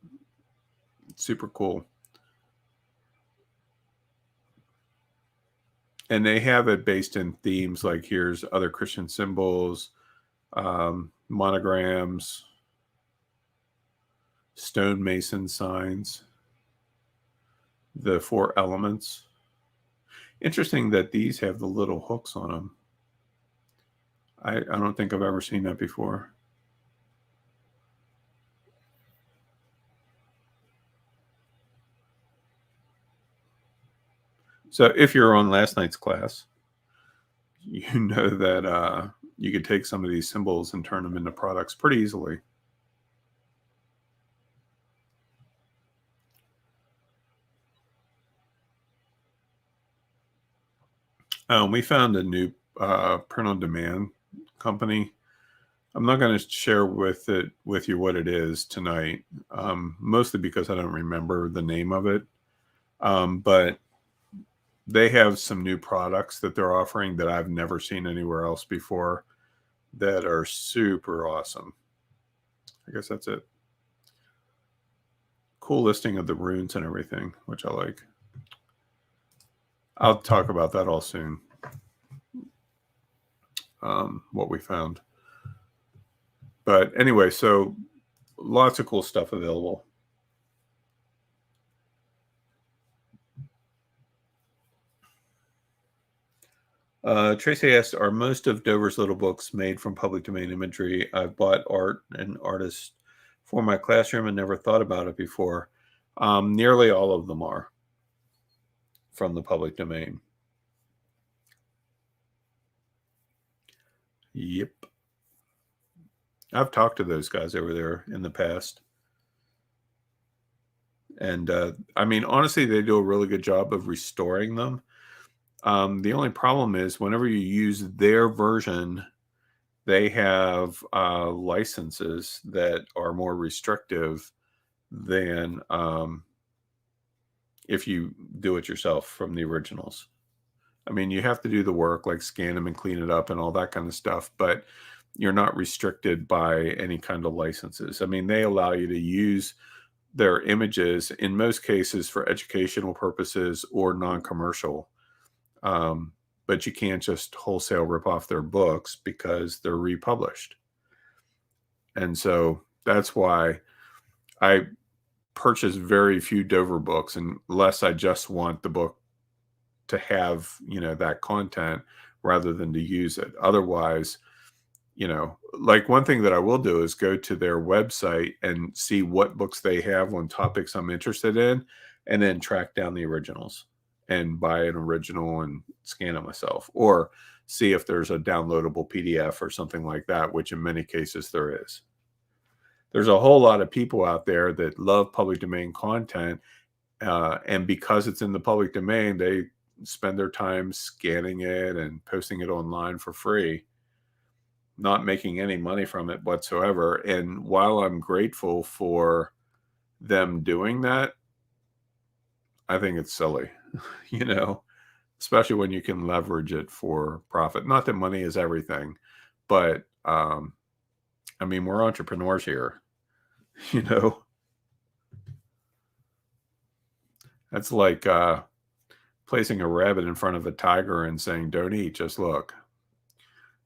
it's super cool. And they have it based in themes like here's other Christian symbols, monograms, stonemason signs, the 4 elements. Interesting that these have the little hooks on them. I don't think I've ever seen that before. So if you're on last night's class, you know that you could take some of these symbols and turn them into products pretty easily. We found a new print-on-demand company. I'm not going to share with you what it is tonight, mostly because I don't remember the name of it. But they have some new products that they're offering that I've never seen anywhere else before that are super awesome. I guess that's it. Cool listing of the runes and everything, which I like. I'll talk about that all soon. What we found. But anyway, so lots of cool stuff available. Tracy asked, are most of Dover's little books made from public domain imagery? I've bought art and artists for my classroom and never thought about it before. Nearly all of them are from the public domain. Yep. I've talked to those guys over there in the past. And I mean, honestly, they do a really good job of restoring them. The only problem is whenever you use their version, they have licenses that are more restrictive than if you do it yourself from the originals. I mean, you have to do the work, like scan them and clean it up and all that kind of stuff, but you're not restricted by any kind of licenses. I mean, they allow you to use their images in most cases for educational purposes or non-commercial. But you can't just wholesale rip off their books because they're republished. And so that's why I purchase very few Dover books unless I just want the book to have, that content rather than to use it. Otherwise, like one thing that I will do is go to their website and see what books they have on topics I'm interested in, and then track down the originals and buy an original and scan it myself, or see if there's a downloadable PDF or something like that, which in many cases there is. There's a whole lot of people out there that love public domain content, and because it's in the public domain, they spend their time scanning it and posting it online for free, not making any money from it whatsoever. And while I'm grateful for them doing that, I think it's silly, especially when you can leverage it for profit. Not that money is everything, but I mean, we're entrepreneurs here, you know. That's like placing a rabbit in front of a tiger and saying, "Don't eat, just look."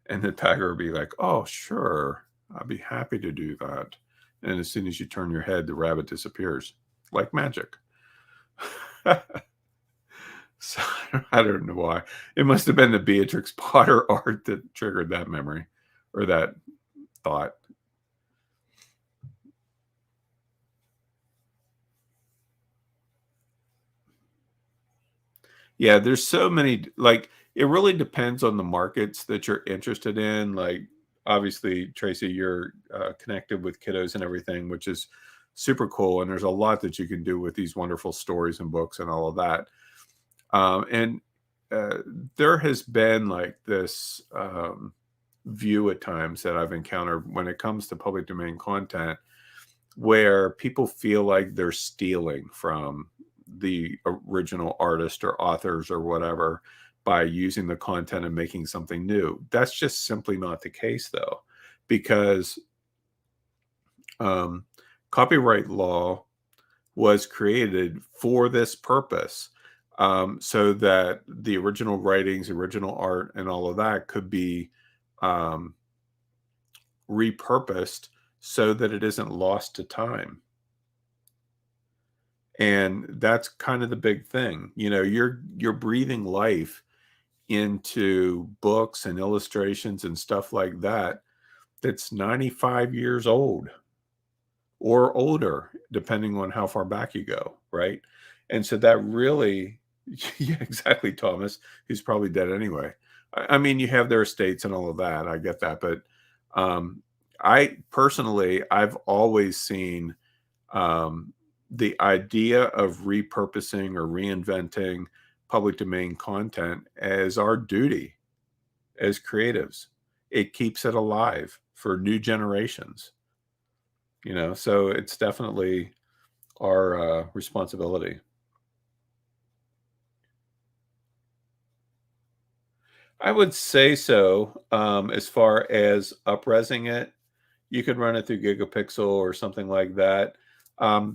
And the tiger would be like, "Oh, sure, I'd be happy to do that." And as soon as you turn your head, the rabbit disappears like magic. So I don't know why. It must have been the Beatrix Potter art that triggered that memory or that thought. Yeah, there's so many, like, it really depends on the markets that you're interested in. Like, obviously, Tracy, you're connected with kiddos and everything, which is super cool. And there's a lot that you can do with these wonderful stories and books and all of that. And there has been like this view at times that I've encountered when it comes to public domain content where people feel like they're stealing from the original artist or authors or whatever by using the content and making something new. That's just simply not the case, though, because um, copyright law was created for this purpose, so that the original writings, original art, and all of that could be um, repurposed so that it isn't lost to time. And that's kind of the big thing. You know, you're breathing life into books and illustrations and stuff like that that's 95 years old or older, depending on how far back you go, right? And so that really, yeah, exactly, Thomas, who's probably dead anyway. I mean, you have their estates and all of that. I get that, but um, I personally, I've always seen um, the idea of repurposing or reinventing public domain content as our duty as creatives. It keeps it alive for new generations, you know, so it's definitely our responsibility. I would say so. As far as upresing it, you could run it through Gigapixel or something like that.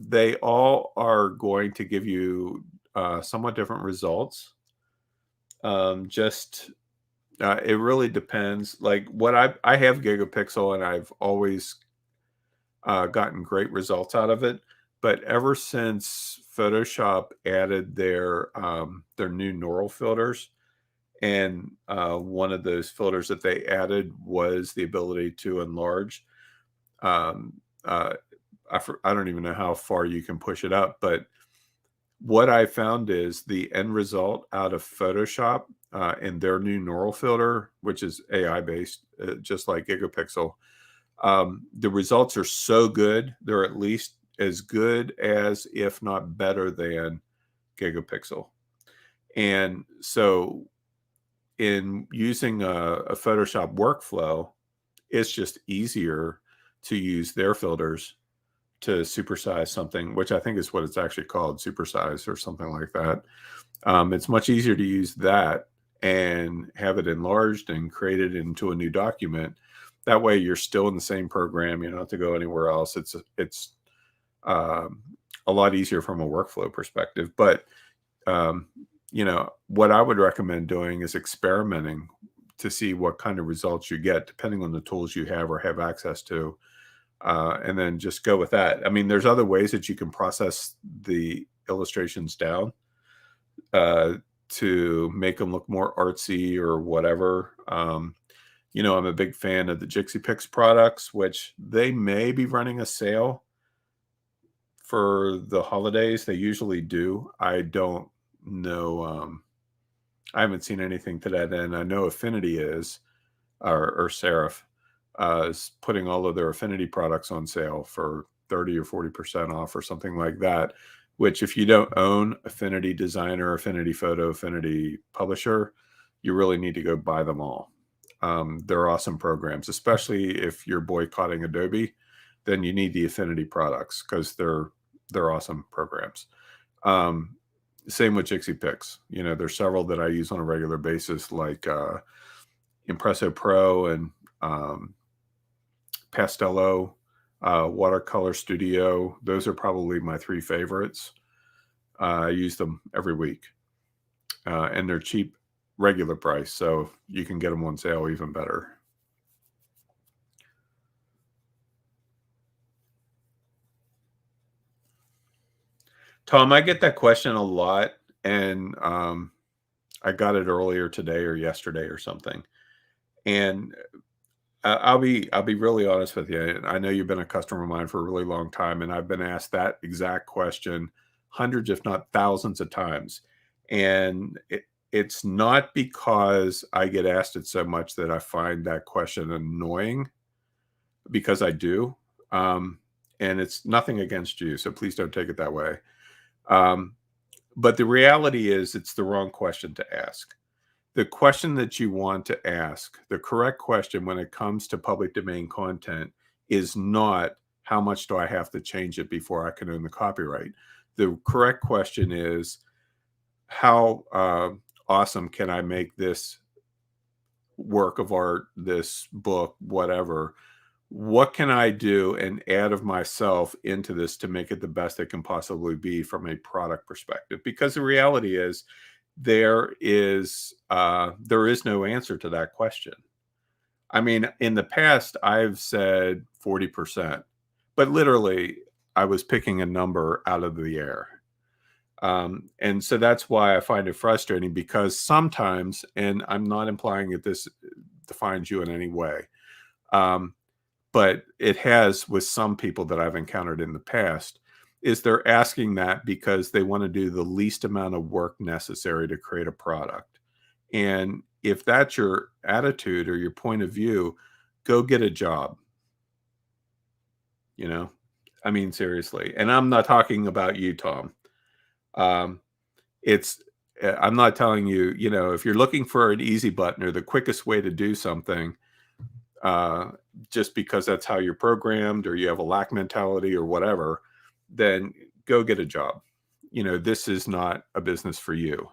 They all are going to give you somewhat different results. Just it really depends. Like what I have Gigapixel and I've always gotten great results out of it. But ever since Photoshop added their new neural filters, and one of those filters that they added was the ability to enlarge. Um, uh, I don't even know how far you can push it up, but what I found is the end result out of Photoshop and their new neural filter, which is AI based, just like Gigapixel. The results are so good; they're at least as good as, if not better than, Gigapixel. And so, in using a Photoshop workflow, it's just easier to use their filters to supersize something, which I think is what it's actually called, supersize or something like that. It's much easier to use that and have it enlarged and created into a new document. That way, you're still in the same program. You don't have to go anywhere else. It's um, a lot easier from a workflow perspective. But um, you know, what I would recommend doing is experimenting to see what kind of results you get, depending on the tools you have or have access to, and then just go with that. I mean, there's other ways that you can process the illustrations down uh, to make them look more artsy or whatever. You know, I'm a big fan of the Jixie Pix products, which they may be running a sale for the holidays. They usually do. I don't know. I haven't seen anything to that end. I know Affinity is, or Serif, is putting all of their Affinity products on sale for 30 or 40% off or something like that. Which, if you don't own Affinity Designer, Affinity Photo, Affinity Publisher, you really need to go buy them all. They're awesome programs, especially if you're boycotting Adobe. Then you need the Affinity products because they're awesome programs. Um, Same with Jixie Pix. You know, there's several that I use on a regular basis, like Impresso Pro and Pastello, Watercolor Studio. Those are probably my three favorites. I use them every week, and they're cheap, regular price, so you can get them on sale even better. Tom, I get that question a lot, and I got it earlier today or yesterday or something. And I'll be really honest with you. I know you've been a customer of mine for a really long time, and I've been asked that exact question hundreds, if not thousands, of times. And it's not because I get asked it so much that I find that question annoying, because I do. Um, and it's nothing against you, so please don't take it that way. Um, but the reality is, it's the wrong question to ask. The question that you want to ask, the correct question when it comes to public domain content, is not how much do I have to change it before I can own the copyright. The correct question is, how awesome can I make this work of art, this book, whatever? What can I do and add of myself into this to make it the best it can possibly be from a product perspective? Because the reality is, there is no answer to that question. I mean, in the past, I've said 40%, but literally, I was picking a number out of the air. And so that's why I find it frustrating, because sometimes, and I'm not implying that this defines you in any way, um, but it has with some people that I've encountered in the past, is they're asking that because they want to do the least amount of work necessary to create a product. And if that's your attitude or your point of view, go get a job, you know? I mean, seriously. And I'm not talking about you, Tom. Um, it's I'm not telling you, if you're looking for an easy button or the quickest way to do something, uh, just because that's how you're programmed, or you have a lack mentality or whatever, then go get a job. This is not a business for you.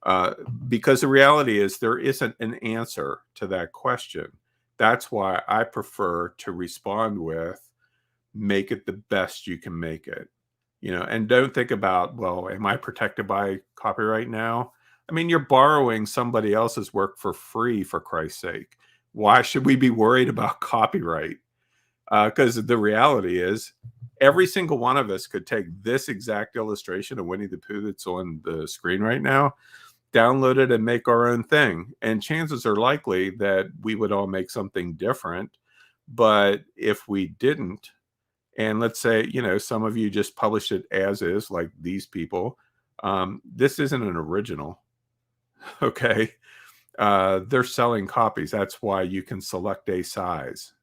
Uh, because the reality is, there isn't an answer to that question. That's why I prefer to respond with, make it the best you can make it. And don't think about, well, am I protected by copyright now? I mean, you're borrowing somebody else's work for free, for Christ's sake. Why should we be worried about copyright? Because the reality is, every single one of us could take this exact illustration of Winnie the Pooh that's on the screen right now, download it, and make our own thing. And chances are likely that we would all make something different. But if we didn't, and let's say, some of you just publish it as is, like these people, this isn't an original. Okay. They're selling copies. That's why you can select a size.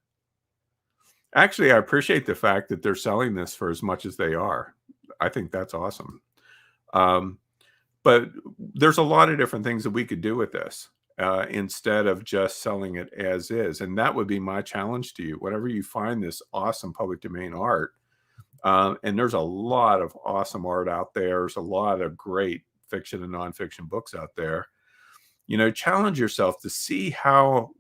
Actually, I appreciate the fact that they're selling this for as much as they are. I think that's awesome. Um, but there's a lot of different things that we could do with this, instead of just selling it as is. And that would be my challenge to you. Whenever you find this awesome public domain art, and there's a lot of awesome art out there, there's a lot of great fiction and nonfiction books out there, challenge yourself to see how,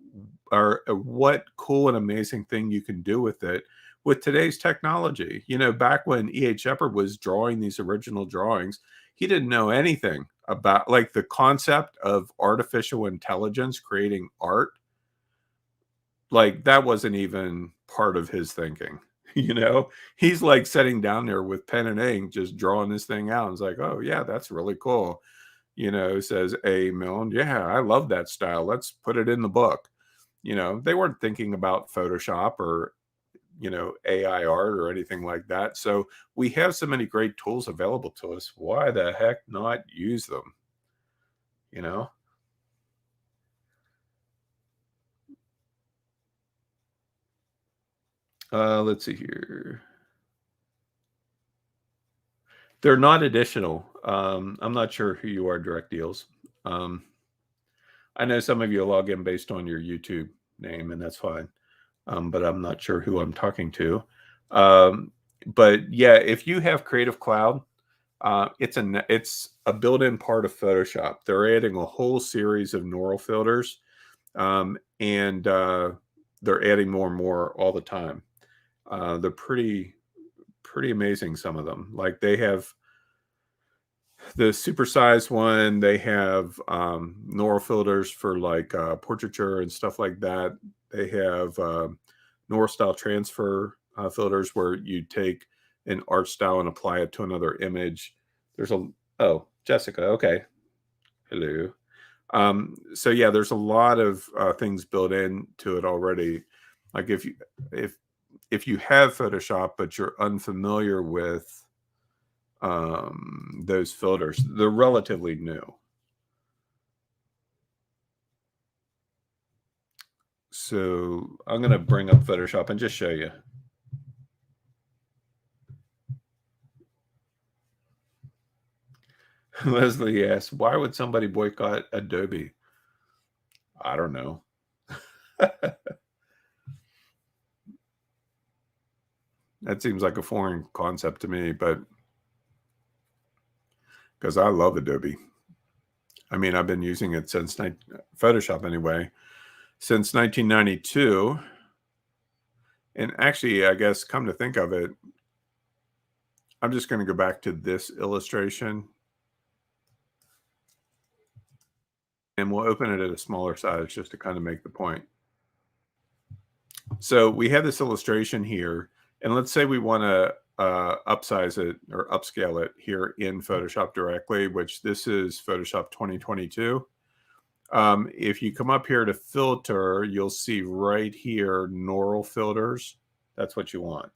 or what cool and amazing thing you can do with it with today's technology. Back when E.H. Shepard was drawing these original drawings, he didn't know anything about, like, the concept of artificial intelligence creating art. Like, that wasn't even part of his thinking. He's like sitting down there with pen and ink, just drawing this thing out. It's like, oh yeah, that's really cool. Says A. Milne, yeah, I love that style, let's put it in the book. They weren't thinking about Photoshop or, AI art or anything like that. So we have so many great tools available to us. Why the heck not use them? You know? Let's see here. They're not additional. I'm not sure who you are, Direct Deals. Um, I know some of you log in based on your YouTube name, and that's fine. But I'm not sure who I'm talking to. Um, but yeah, if you have Creative Cloud, it's a built-in part of Photoshop. They're adding a whole series of neural filters, and they're adding more and more all the time. They're pretty amazing. Some of them, like, they have the supersized one. They have neural filters for, like, portraiture and stuff like that. They have neural style transfer filters, where you take an art style and apply it to another image. There's a Oh, Jessica. Okay, hello. So yeah, there's a lot of things built into it already. Like, if you have Photoshop but you're unfamiliar with those filters, they're relatively new. So I'm going to bring up Photoshop and just show you. Leslie asks, why would somebody boycott Adobe? I don't know. That seems like a foreign concept to me, but because I love Adobe. I mean, I've been using it since Photoshop anyway, since 1992. And actually, I guess, come to think of it, I'm just going to go back to this illustration. And we'll open it at a smaller size just to kind of make the point. So we have this illustration here, and let's say we want to upsize it or upscale it here in Photoshop directly, which this is Photoshop 2022. If you come up here to filter, you'll see right here, neural filters. That's what you want.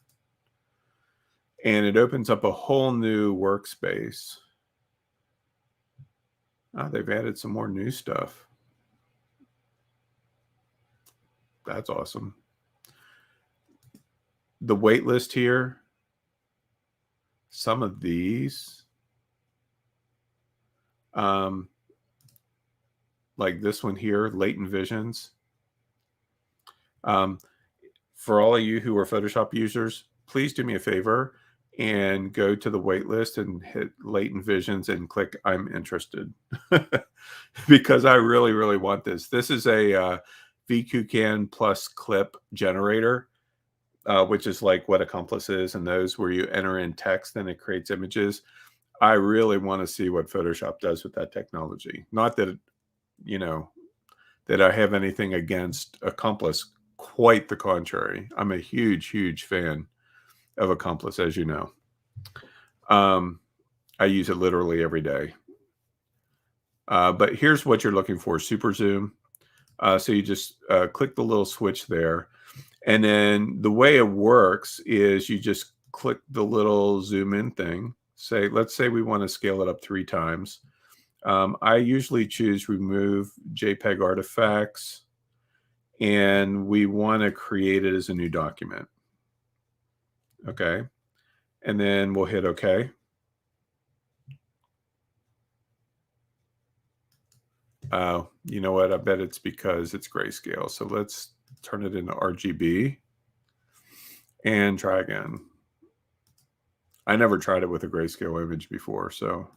And it opens up a whole new workspace. Oh, they've added some more new stuff. That's awesome. The wait list here, some of these, like this one here, latent visions. For all of you who are Photoshop users, please do me a favor and go to the wait list and hit latent visions and click I'm interested because I really, really want this. This is a VQCAN plus clip generator, which is like what Accomplice is and those where you enter in text and it creates images. I really want to see what Photoshop does with that technology. Not that, you know, that I have anything against Accomplice. Quite the contrary. I'm a huge, huge fan of Accomplice, as you know. I use it literally every day. But here's what you're looking for, super zoom. So you just click the little switch there. And then the way it works is you just click the little zoom in thing. Let's say we want to scale it up 3 times. I usually choose remove JPEG artifacts, and we want to create it as a new document. Okay. And then we'll hit OK. You know what? I bet it's because it's grayscale. So let's turn it into RGB and try again. I never tried it with a grayscale image before, so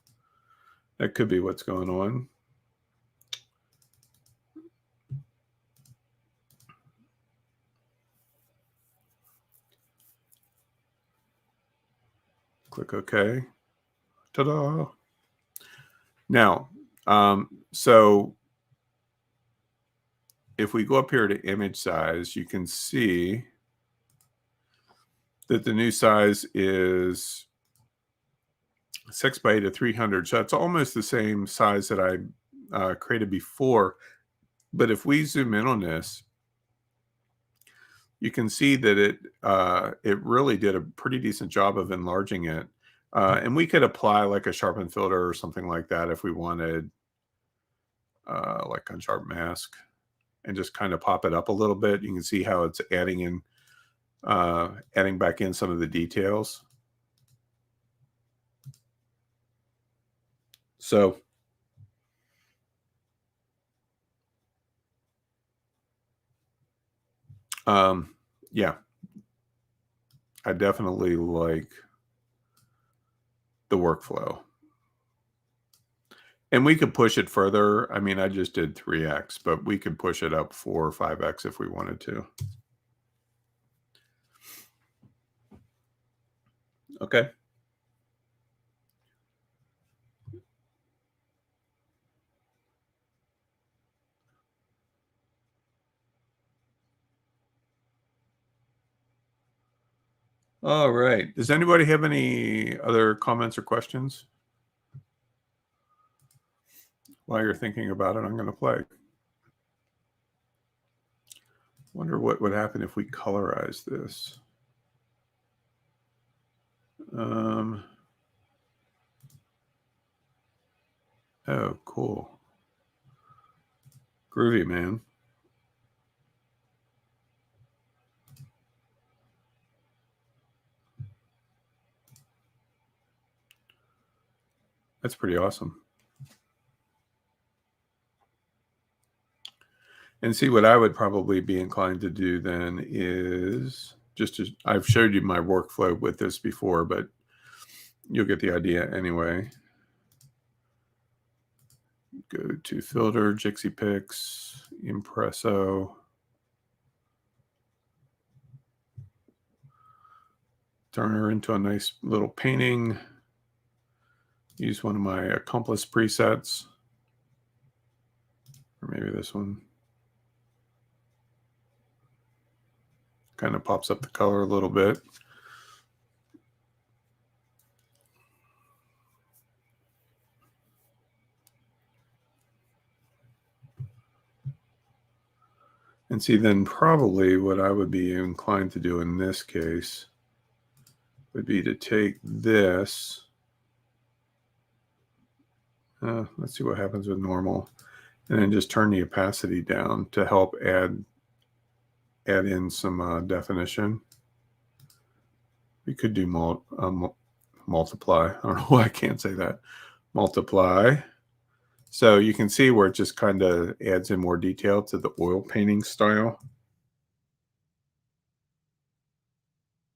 that could be what's going on. Click OK. Ta-da! Now, so if we go up here to image size, you can see that the new size is 6 by 8 to 300. So it's almost the same size that I created before. But if we zoom in on this, you can see that it really did a pretty decent job of enlarging it. And we could apply like a sharpen filter or something like that if we wanted, like unsharp mask, and just kind of pop it up a little bit. You can see how it's adding back in some of the details. So yeah, I definitely like the workflow. And we could push it further. I mean, I just did 3x, but we could push it up 4 or 5x if we wanted to. Okay. All right. Does anybody have any other comments or questions? While you're thinking about it, I'm going to play. Wonder what would happen if we colorize this. Oh, cool. Groovy, man. That's pretty awesome. And see, what I would probably be inclined to do then is I've showed you my workflow with this before, but you'll get the idea anyway. Go to filter, Jixie Pix, Impresso. Turn her into a nice little painting. Use one of my accomplice presets. Or maybe this one. Kind of pops up the color a little bit. And see, then probably what I would be inclined to do in this case would be to take this. Let's see what happens with normal. And then just turn the opacity down to help add in some definition. We could do multiply. I don't know why I can't say that. Multiply. So you can see where it just kind of adds in more detail to the oil painting style.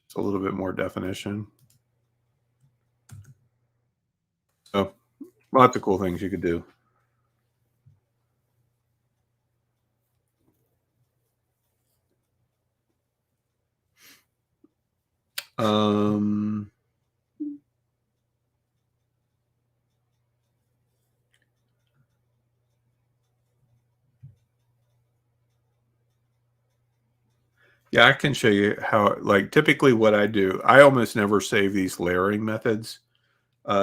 It's a little bit more definition. So lots of cool things you could do. Yeah, I can show you how, like, typically what I do, I almost never save these layering methods,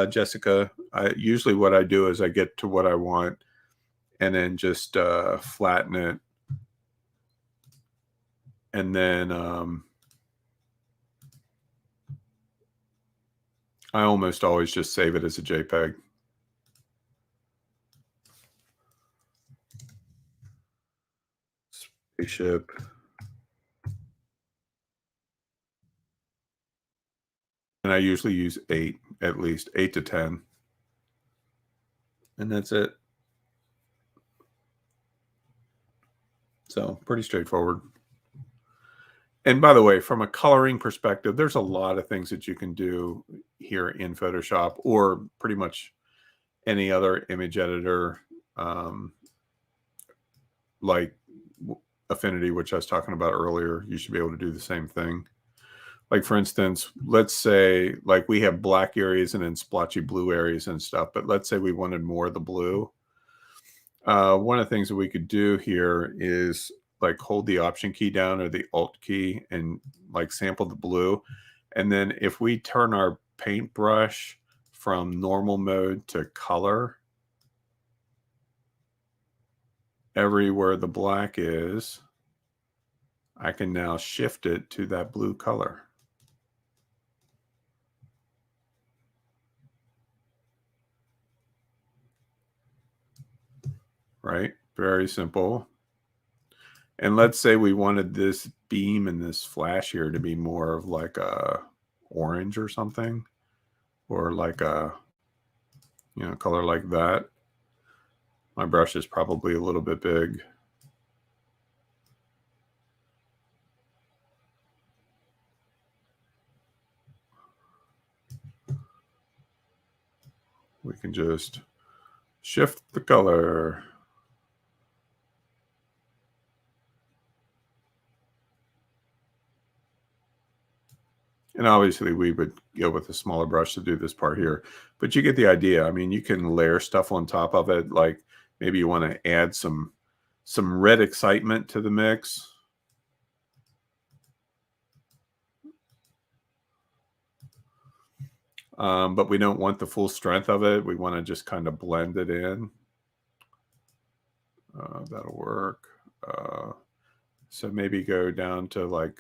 Jessica. Usually what I do is I get to what I want and then just flatten it. And then I almost always just save it as a JPEG. Spaceship. And I usually use 8, at least 8 to 10. And that's it. So pretty straightforward. And by the way, from a coloring perspective, there's a lot of things that you can do here in Photoshop or pretty much any other image editor, like Affinity, which I was talking about earlier. You should be able to do the same thing. Like, for instance, let's say like we have black areas and then splotchy blue areas and stuff, but let's say we wanted more of the blue. One of the things that we could do here is like hold the Option key down or the Alt key and like sample the blue. And then if we turn our paintbrush from normal mode to color, everywhere the black is, I can now shift it to that blue color. Right? Very simple. And let's say we wanted this beam and this flash here to be more of like a orange or something, or like a, color like that. My brush is probably a little bit big. We can just shift the color. And obviously we would go with a smaller brush to do this part here, but you get the idea. I mean, you can layer stuff on top of it. Like maybe you want to add some red excitement to the mix. But we don't want the full strength of it. We want to just kind of blend it in. That'll work. So maybe go down to like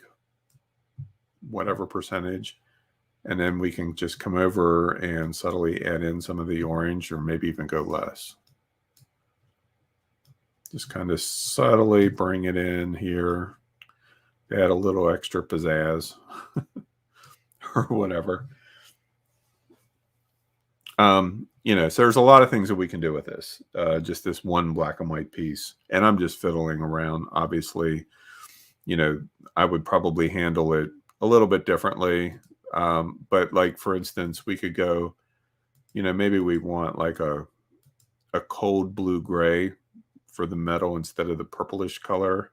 whatever percentage. And then we can just come over and subtly add in some of the orange, or maybe even go less. Just kind of subtly bring it in here. Add a little extra pizzazz or whatever. So there's a lot of things that we can do with this, just this one black and white piece. And I'm just fiddling around. Obviously, you know, I would probably handle it a little bit differently. But like, for instance, we could go, maybe we want like a cold blue gray for the metal instead of the purplish color.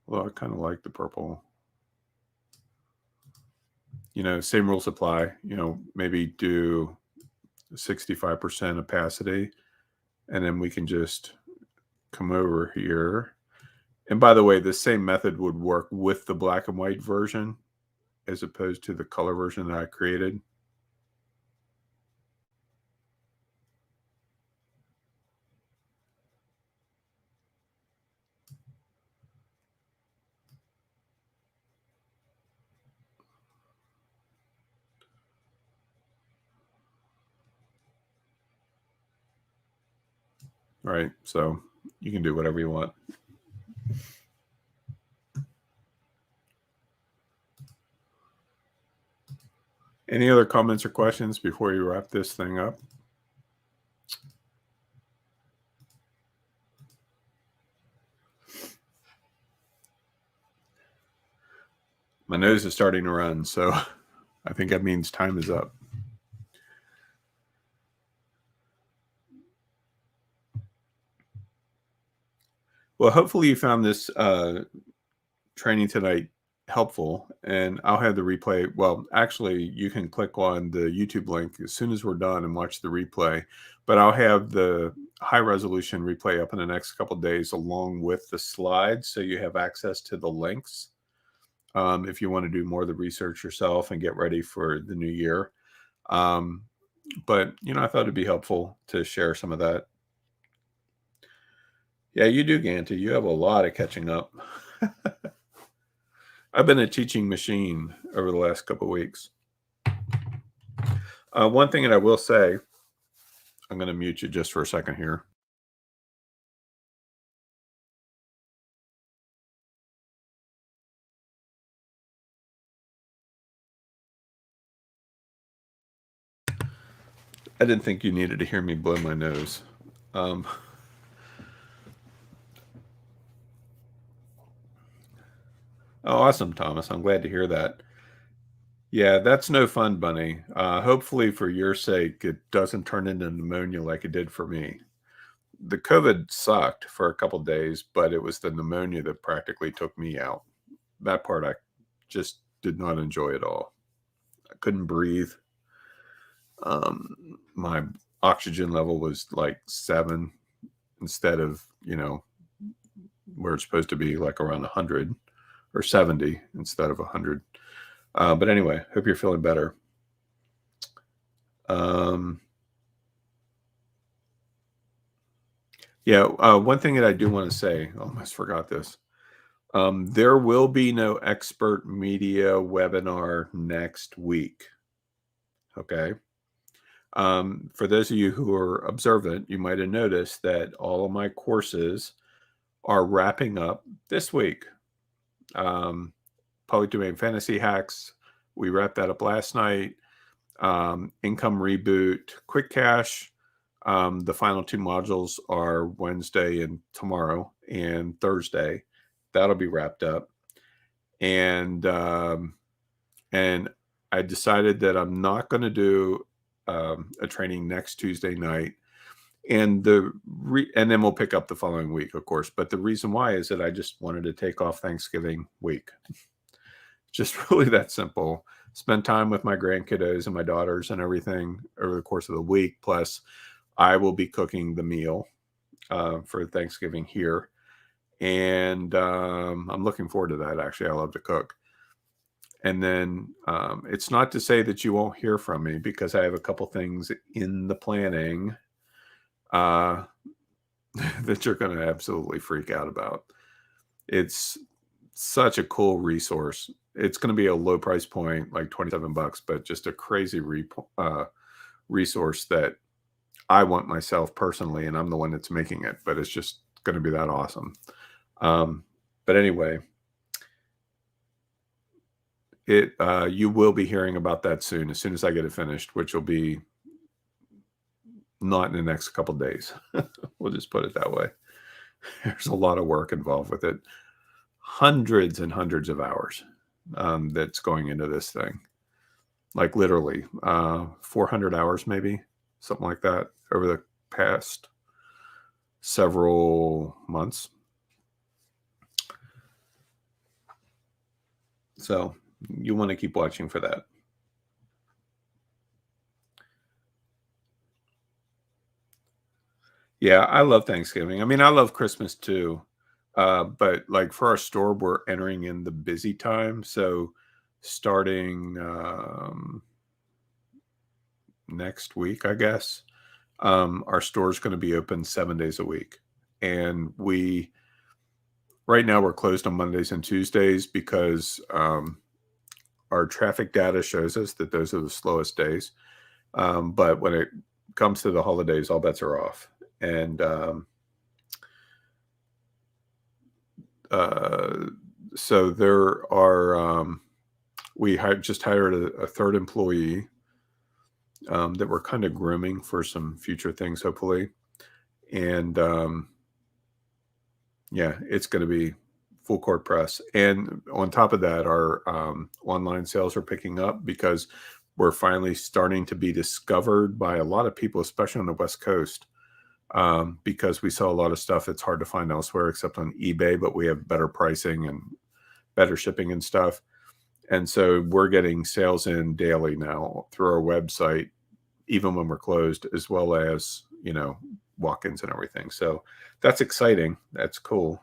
Well, I kind of like the purple. Same rules apply. Maybe do 65% opacity, and then we can just come over here. And by the way, the same method would work with the black and white version as opposed to the color version that I created. Right. So you can do whatever you want. Any other comments or questions before we wrap this thing up? My nose is starting to run, so I think that means time is up. Well, hopefully you found this training tonight helpful, and I'll have the replay. Well, actually, you can click on the YouTube link as soon as we're done and watch the replay, but I'll have the high resolution replay up in the next couple of days along with the slides, so you have access to the links if you want to do more of the research yourself and get ready for the new year. But I thought it'd be helpful to share some of that. Yeah, you do, Ganti. You have a lot of catching up. I've been a teaching machine over the last couple of weeks. One thing that I will say, I'm going to mute you just for a second here. I didn't think you needed to hear me blow my nose. Oh, awesome, Thomas. I'm glad to hear that. Yeah, that's no fun, Bunny. Hopefully, for your sake, it doesn't turn into pneumonia like it did for me. The COVID sucked for a couple days, but it was the pneumonia that practically took me out. That part I just did not enjoy at all. I couldn't breathe. My oxygen level was like 7 instead of, where it's supposed to be like around 100, or 70 instead of 100. But anyway, hope you're feeling better. One thing that I do want to say, I almost forgot this. There will be no expert media webinar next week. Okay. For those of you who are observant, you might have noticed that all of my courses are wrapping up this week. Public Domain Fantasy Hacks, we wrapped that up last night. Income Reboot, Quick Cash. The final 2 modules are Wednesday and tomorrow and Thursday. That'll be wrapped up. And I decided that I'm not going to do a training next Tuesday night. And then we'll pick up the following week, of course. But the reason why is that I just wanted to take off Thanksgiving week. Just really that simple. Spend time with my grandkiddos and my daughters and everything over the course of the week. Plus, I will be cooking the meal for Thanksgiving here. And I'm looking forward to that. Actually, I love to cook. And then it's not to say that you won't hear from me, because I have a couple things in the planning that you're going to absolutely freak out about. It's such a cool resource. It's going to be a low price point, like $27, but just a crazy resource that I want myself personally, and I'm the one that's making it, but it's just going to be that awesome. But anyway, you will be hearing about that soon as I get it finished, which will be not in the next couple of days. We'll just put it that way. There's a lot of work involved with it. Hundreds and hundreds of hours that's going into this thing. Like literally 400 hours, maybe something like that over the past several months. So you want to keep watching for that. Yeah, I love Thanksgiving. I mean, I love Christmas too. But like for our store, we're entering in the busy time. So starting next week, I guess, our store is going to be open 7 days a week. And right now we're closed on Mondays and Tuesdays because our traffic data shows us that those are the slowest days. But when it comes to the holidays, all bets are off. And so there are, we just hired a third employee that we're kind of grooming for some future things, hopefully. And yeah, it's going to be full court press. And on top of that, our online sales are picking up because we're finally starting to be discovered by a lot of people, especially on the West Coast, because we sell a lot of stuff that's hard to find elsewhere except on eBay, but we have better pricing and better shipping and stuff. And so we're getting sales in daily now through our website, even when we're closed, as well as, walk-ins and everything. So that's exciting. That's cool.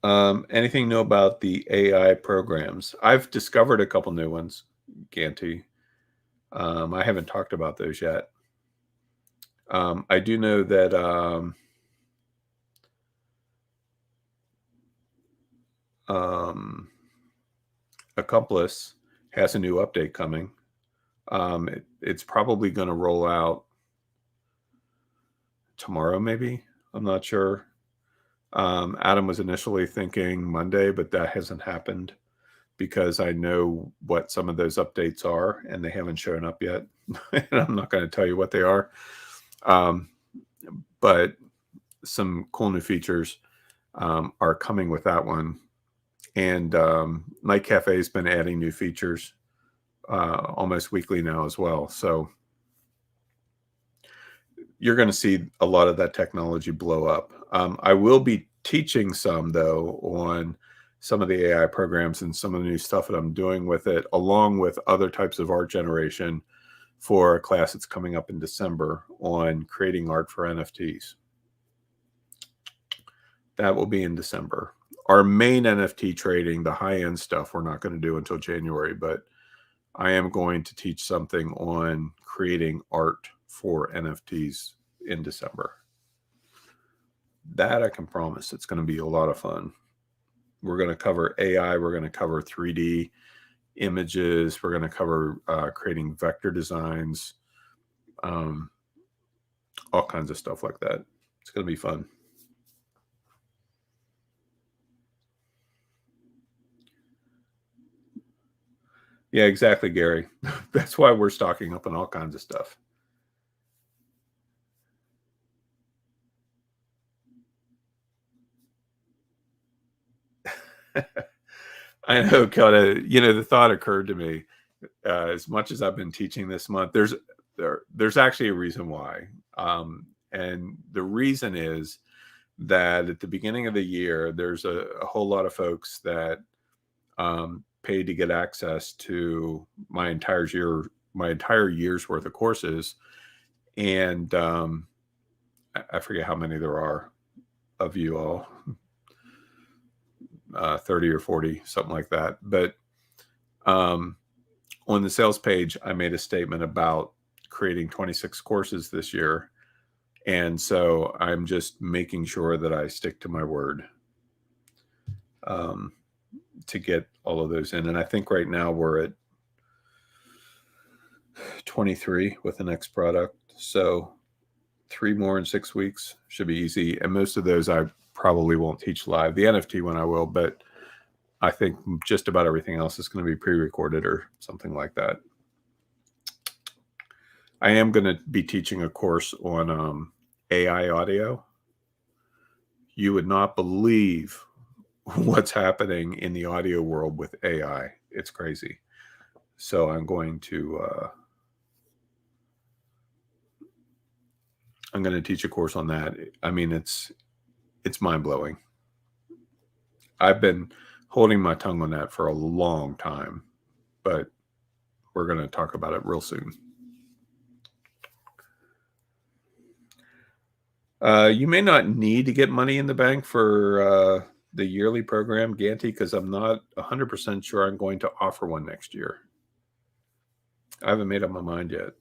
Anything new about the AI programs? I've discovered a couple new ones, Ganti. I haven't talked about those yet. I do know that Accomplice has a new update coming. It's probably going to roll out tomorrow, maybe. I'm not sure. Adam was initially thinking Monday, but that hasn't happened because I know what some of those updates are and they haven't shown up yet. And I'm not going to tell you what they are. But some cool new features are coming with that one. And Night Cafe has been adding new features almost weekly now as well. So you're going to see a lot of that technology blow up. I will be teaching some, though, on some of the AI programs and some of the new stuff that I'm doing with it, along with other types of art generation for a class that's coming up in December on creating art for NFTs. That will be in December. Our main NFT trading, the high-end stuff, we're not going to do until January, but I am going to teach something on creating art for NFTs in December. That I can promise. It's going to be a lot of fun. We're going to cover AI. We're going to cover 3D images. We're going to cover creating vector designs, all kinds of stuff like that. It's going to be fun. Yeah, exactly, Gary. That's why we're stocking up on all kinds of stuff. I know, kind of. The thought occurred to me. As much as I've been teaching this month, there's actually a reason why, and the reason is that at the beginning of the year, there's a whole lot of folks that paid to get access to my entire year's worth of courses, and I forget how many there are of you all. 30 or 40, something like that. But on the sales page, I made a statement about creating 26 courses this year. And so I'm just making sure that I stick to my word to get all of those in. And I think right now we're at 23 with the next product. So 3 more in 6 weeks should be easy. And most of those I probably won't teach live. The NFT one I will, but I think just about everything else is going to be pre-recorded or something like that. I am going to be teaching a course on AI audio. You would not believe what's happening in the audio world with AI. It's crazy. So I'm going to teach a course on that. I mean, it's mind blowing. I've been holding my tongue on that for a long time, but we're going to talk about it real soon. You may not need to get money in the bank for the yearly program, Ganti, because I'm not 100% sure I'm going to offer one next year. I haven't made up my mind yet.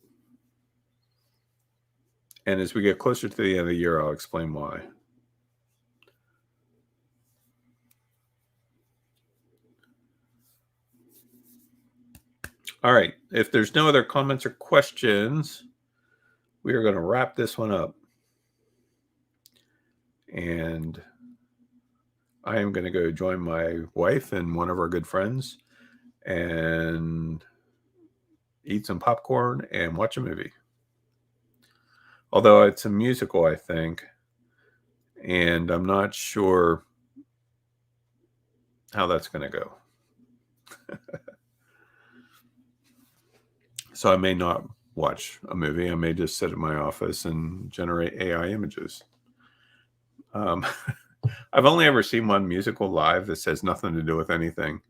And as we get closer to the end of the year, I'll explain why. All right. If there's no other comments or questions, we are going to wrap this one up. And I am going to go join my wife and one of our good friends and eat some popcorn and watch a movie. Although it's a musical, I think. And I'm not sure how that's going to go. So I may not watch a movie. I may just sit in my office and generate AI images. I've only ever seen one musical live that says nothing to do with anything.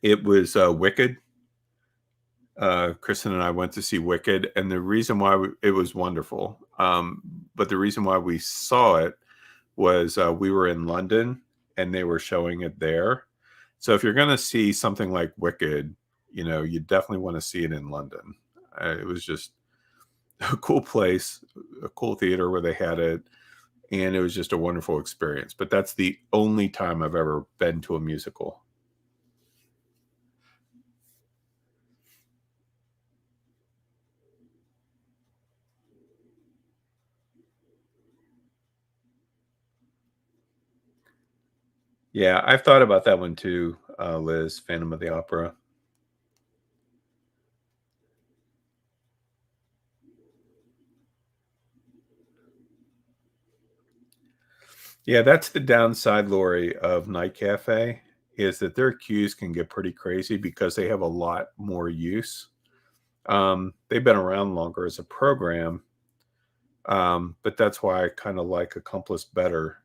It was Wicked. Kristen and I went to see Wicked, and the reason why it was wonderful. But the reason why we saw it was we were in London and they were showing it there. So if you're going to see something like Wicked, you definitely want to see it in London. It was just a cool place, a cool theater where they had it, and it was just a wonderful experience. But that's the only time I've ever been to a musical. Yeah, I've thought about that one too, Liz, Phantom of the Opera. Yeah, that's the downside, Lori, of Night Cafe, is that their queues can get pretty crazy because they have a lot more use. They've been around longer as a program, but that's why I kind of like Accomplice better.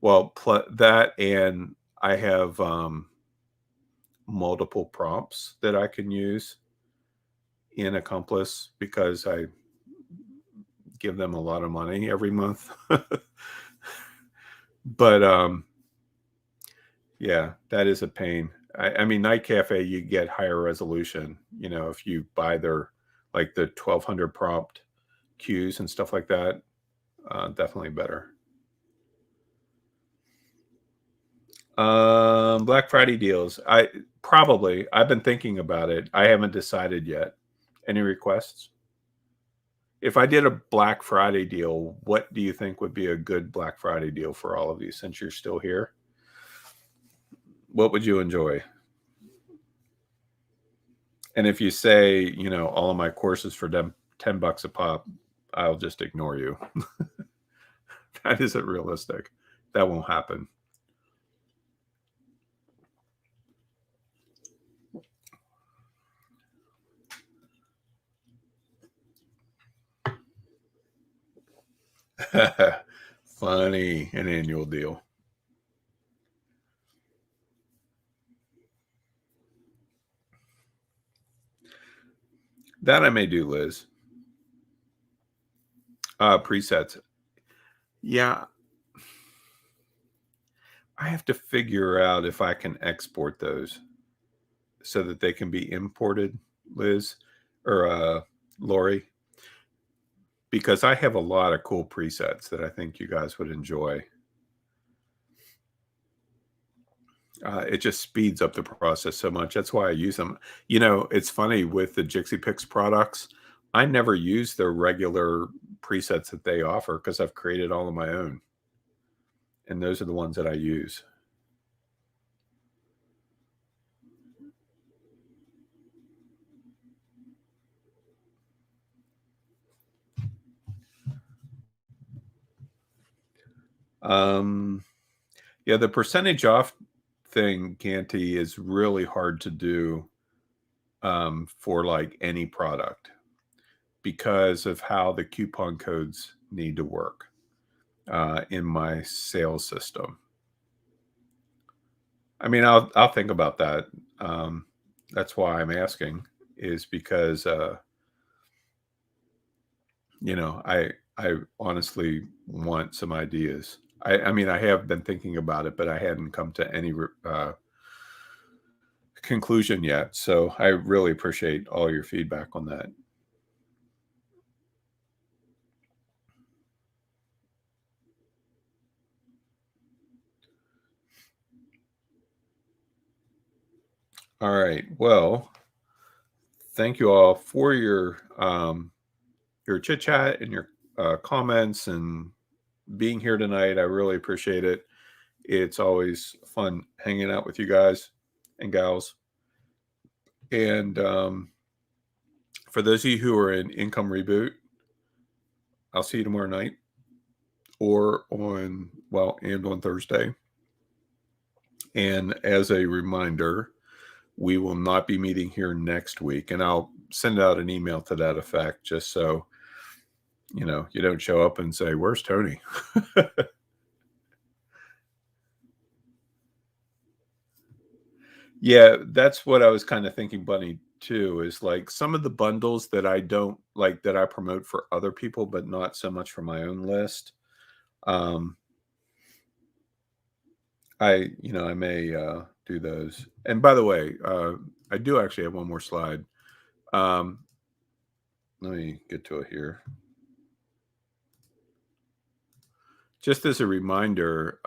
Well, that, and I have multiple prompts that I can use in Accomplice because I give them a lot of money every month. But yeah, that is a pain. I mean, Night Cafe, you get higher resolution. If you buy their like the 1200 prompt cues and stuff like that, definitely better. Black Friday deals. I've been thinking about it. I haven't decided yet. Any requests? If I did a Black Friday deal, what do you think would be a good Black Friday deal for all of you since you're still here? What would you enjoy? And if you say, all of my courses for them $10 a pop, I'll just ignore you. That isn't realistic. That won't happen. Funny, an annual deal. That I may do, Liz. Presets. Yeah, I have to figure out if I can export those so that they can be imported, Liz, or Lori, because I have a lot of cool presets that I think you guys would enjoy. It just speeds up the process so much. That's why I use them. It's funny with the Jixie Pix products. I never use their regular presets that they offer because I've created all of my own. And those are the ones that I use. Yeah, the percentage off thing, Canty, is really hard to do for like any product because of how the coupon codes need to work in my sales system. I mean, I'll think about that. That's why I'm asking, is because I honestly want some ideas. I mean, I have been thinking about it, but I hadn't come to any conclusion yet. So I really appreciate all your feedback on that. All right. Well, thank you all for your chit chat and your comments and being here tonight. I really appreciate it. It's always fun hanging out with you guys and gals. And for those of you who are in Income Reboot, I'll see you tomorrow night or on Thursday. And as a reminder, we will not be meeting here next week. And I'll send out an email to that effect just so, you don't show up and say, "Where's Tony?" Yeah, that's what I was kind of thinking, Bunny, too, is like some of the bundles that I don't like that I promote for other people, but not so much for my own list. Um, I may do those. And by the way, I do actually have one more slide. Um, let me get to it here. Just as a reminder,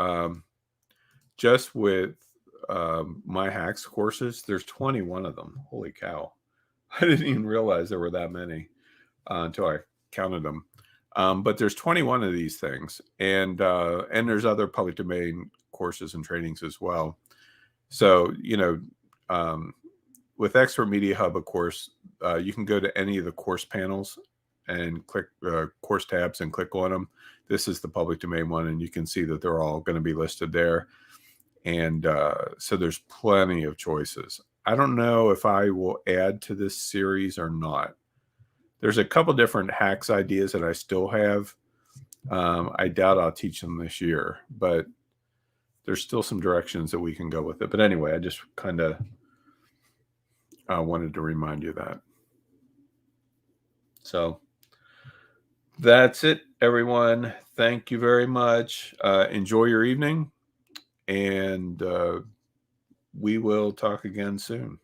just with my hacks courses, there's 21 of them. Holy cow. I didn't even realize there were that many until I counted them. But there's 21 of these things, and there's other public domain courses and trainings as well. So um, with Expert Media Hub, of course, you can go to any of the course panels and click course tabs and click on them. This is the public domain one, and you can see that they're all going to be listed there. And so there's plenty of choices. I don't know if I will add to this series or not. There's a couple different hacks ideas that I still have. I doubt I'll teach them this year, but there's still some directions that we can go with it. But anyway, I just kind of wanted to remind you of that. So that's it, everyone. Thank you very much. Enjoy your evening, and we will talk again soon.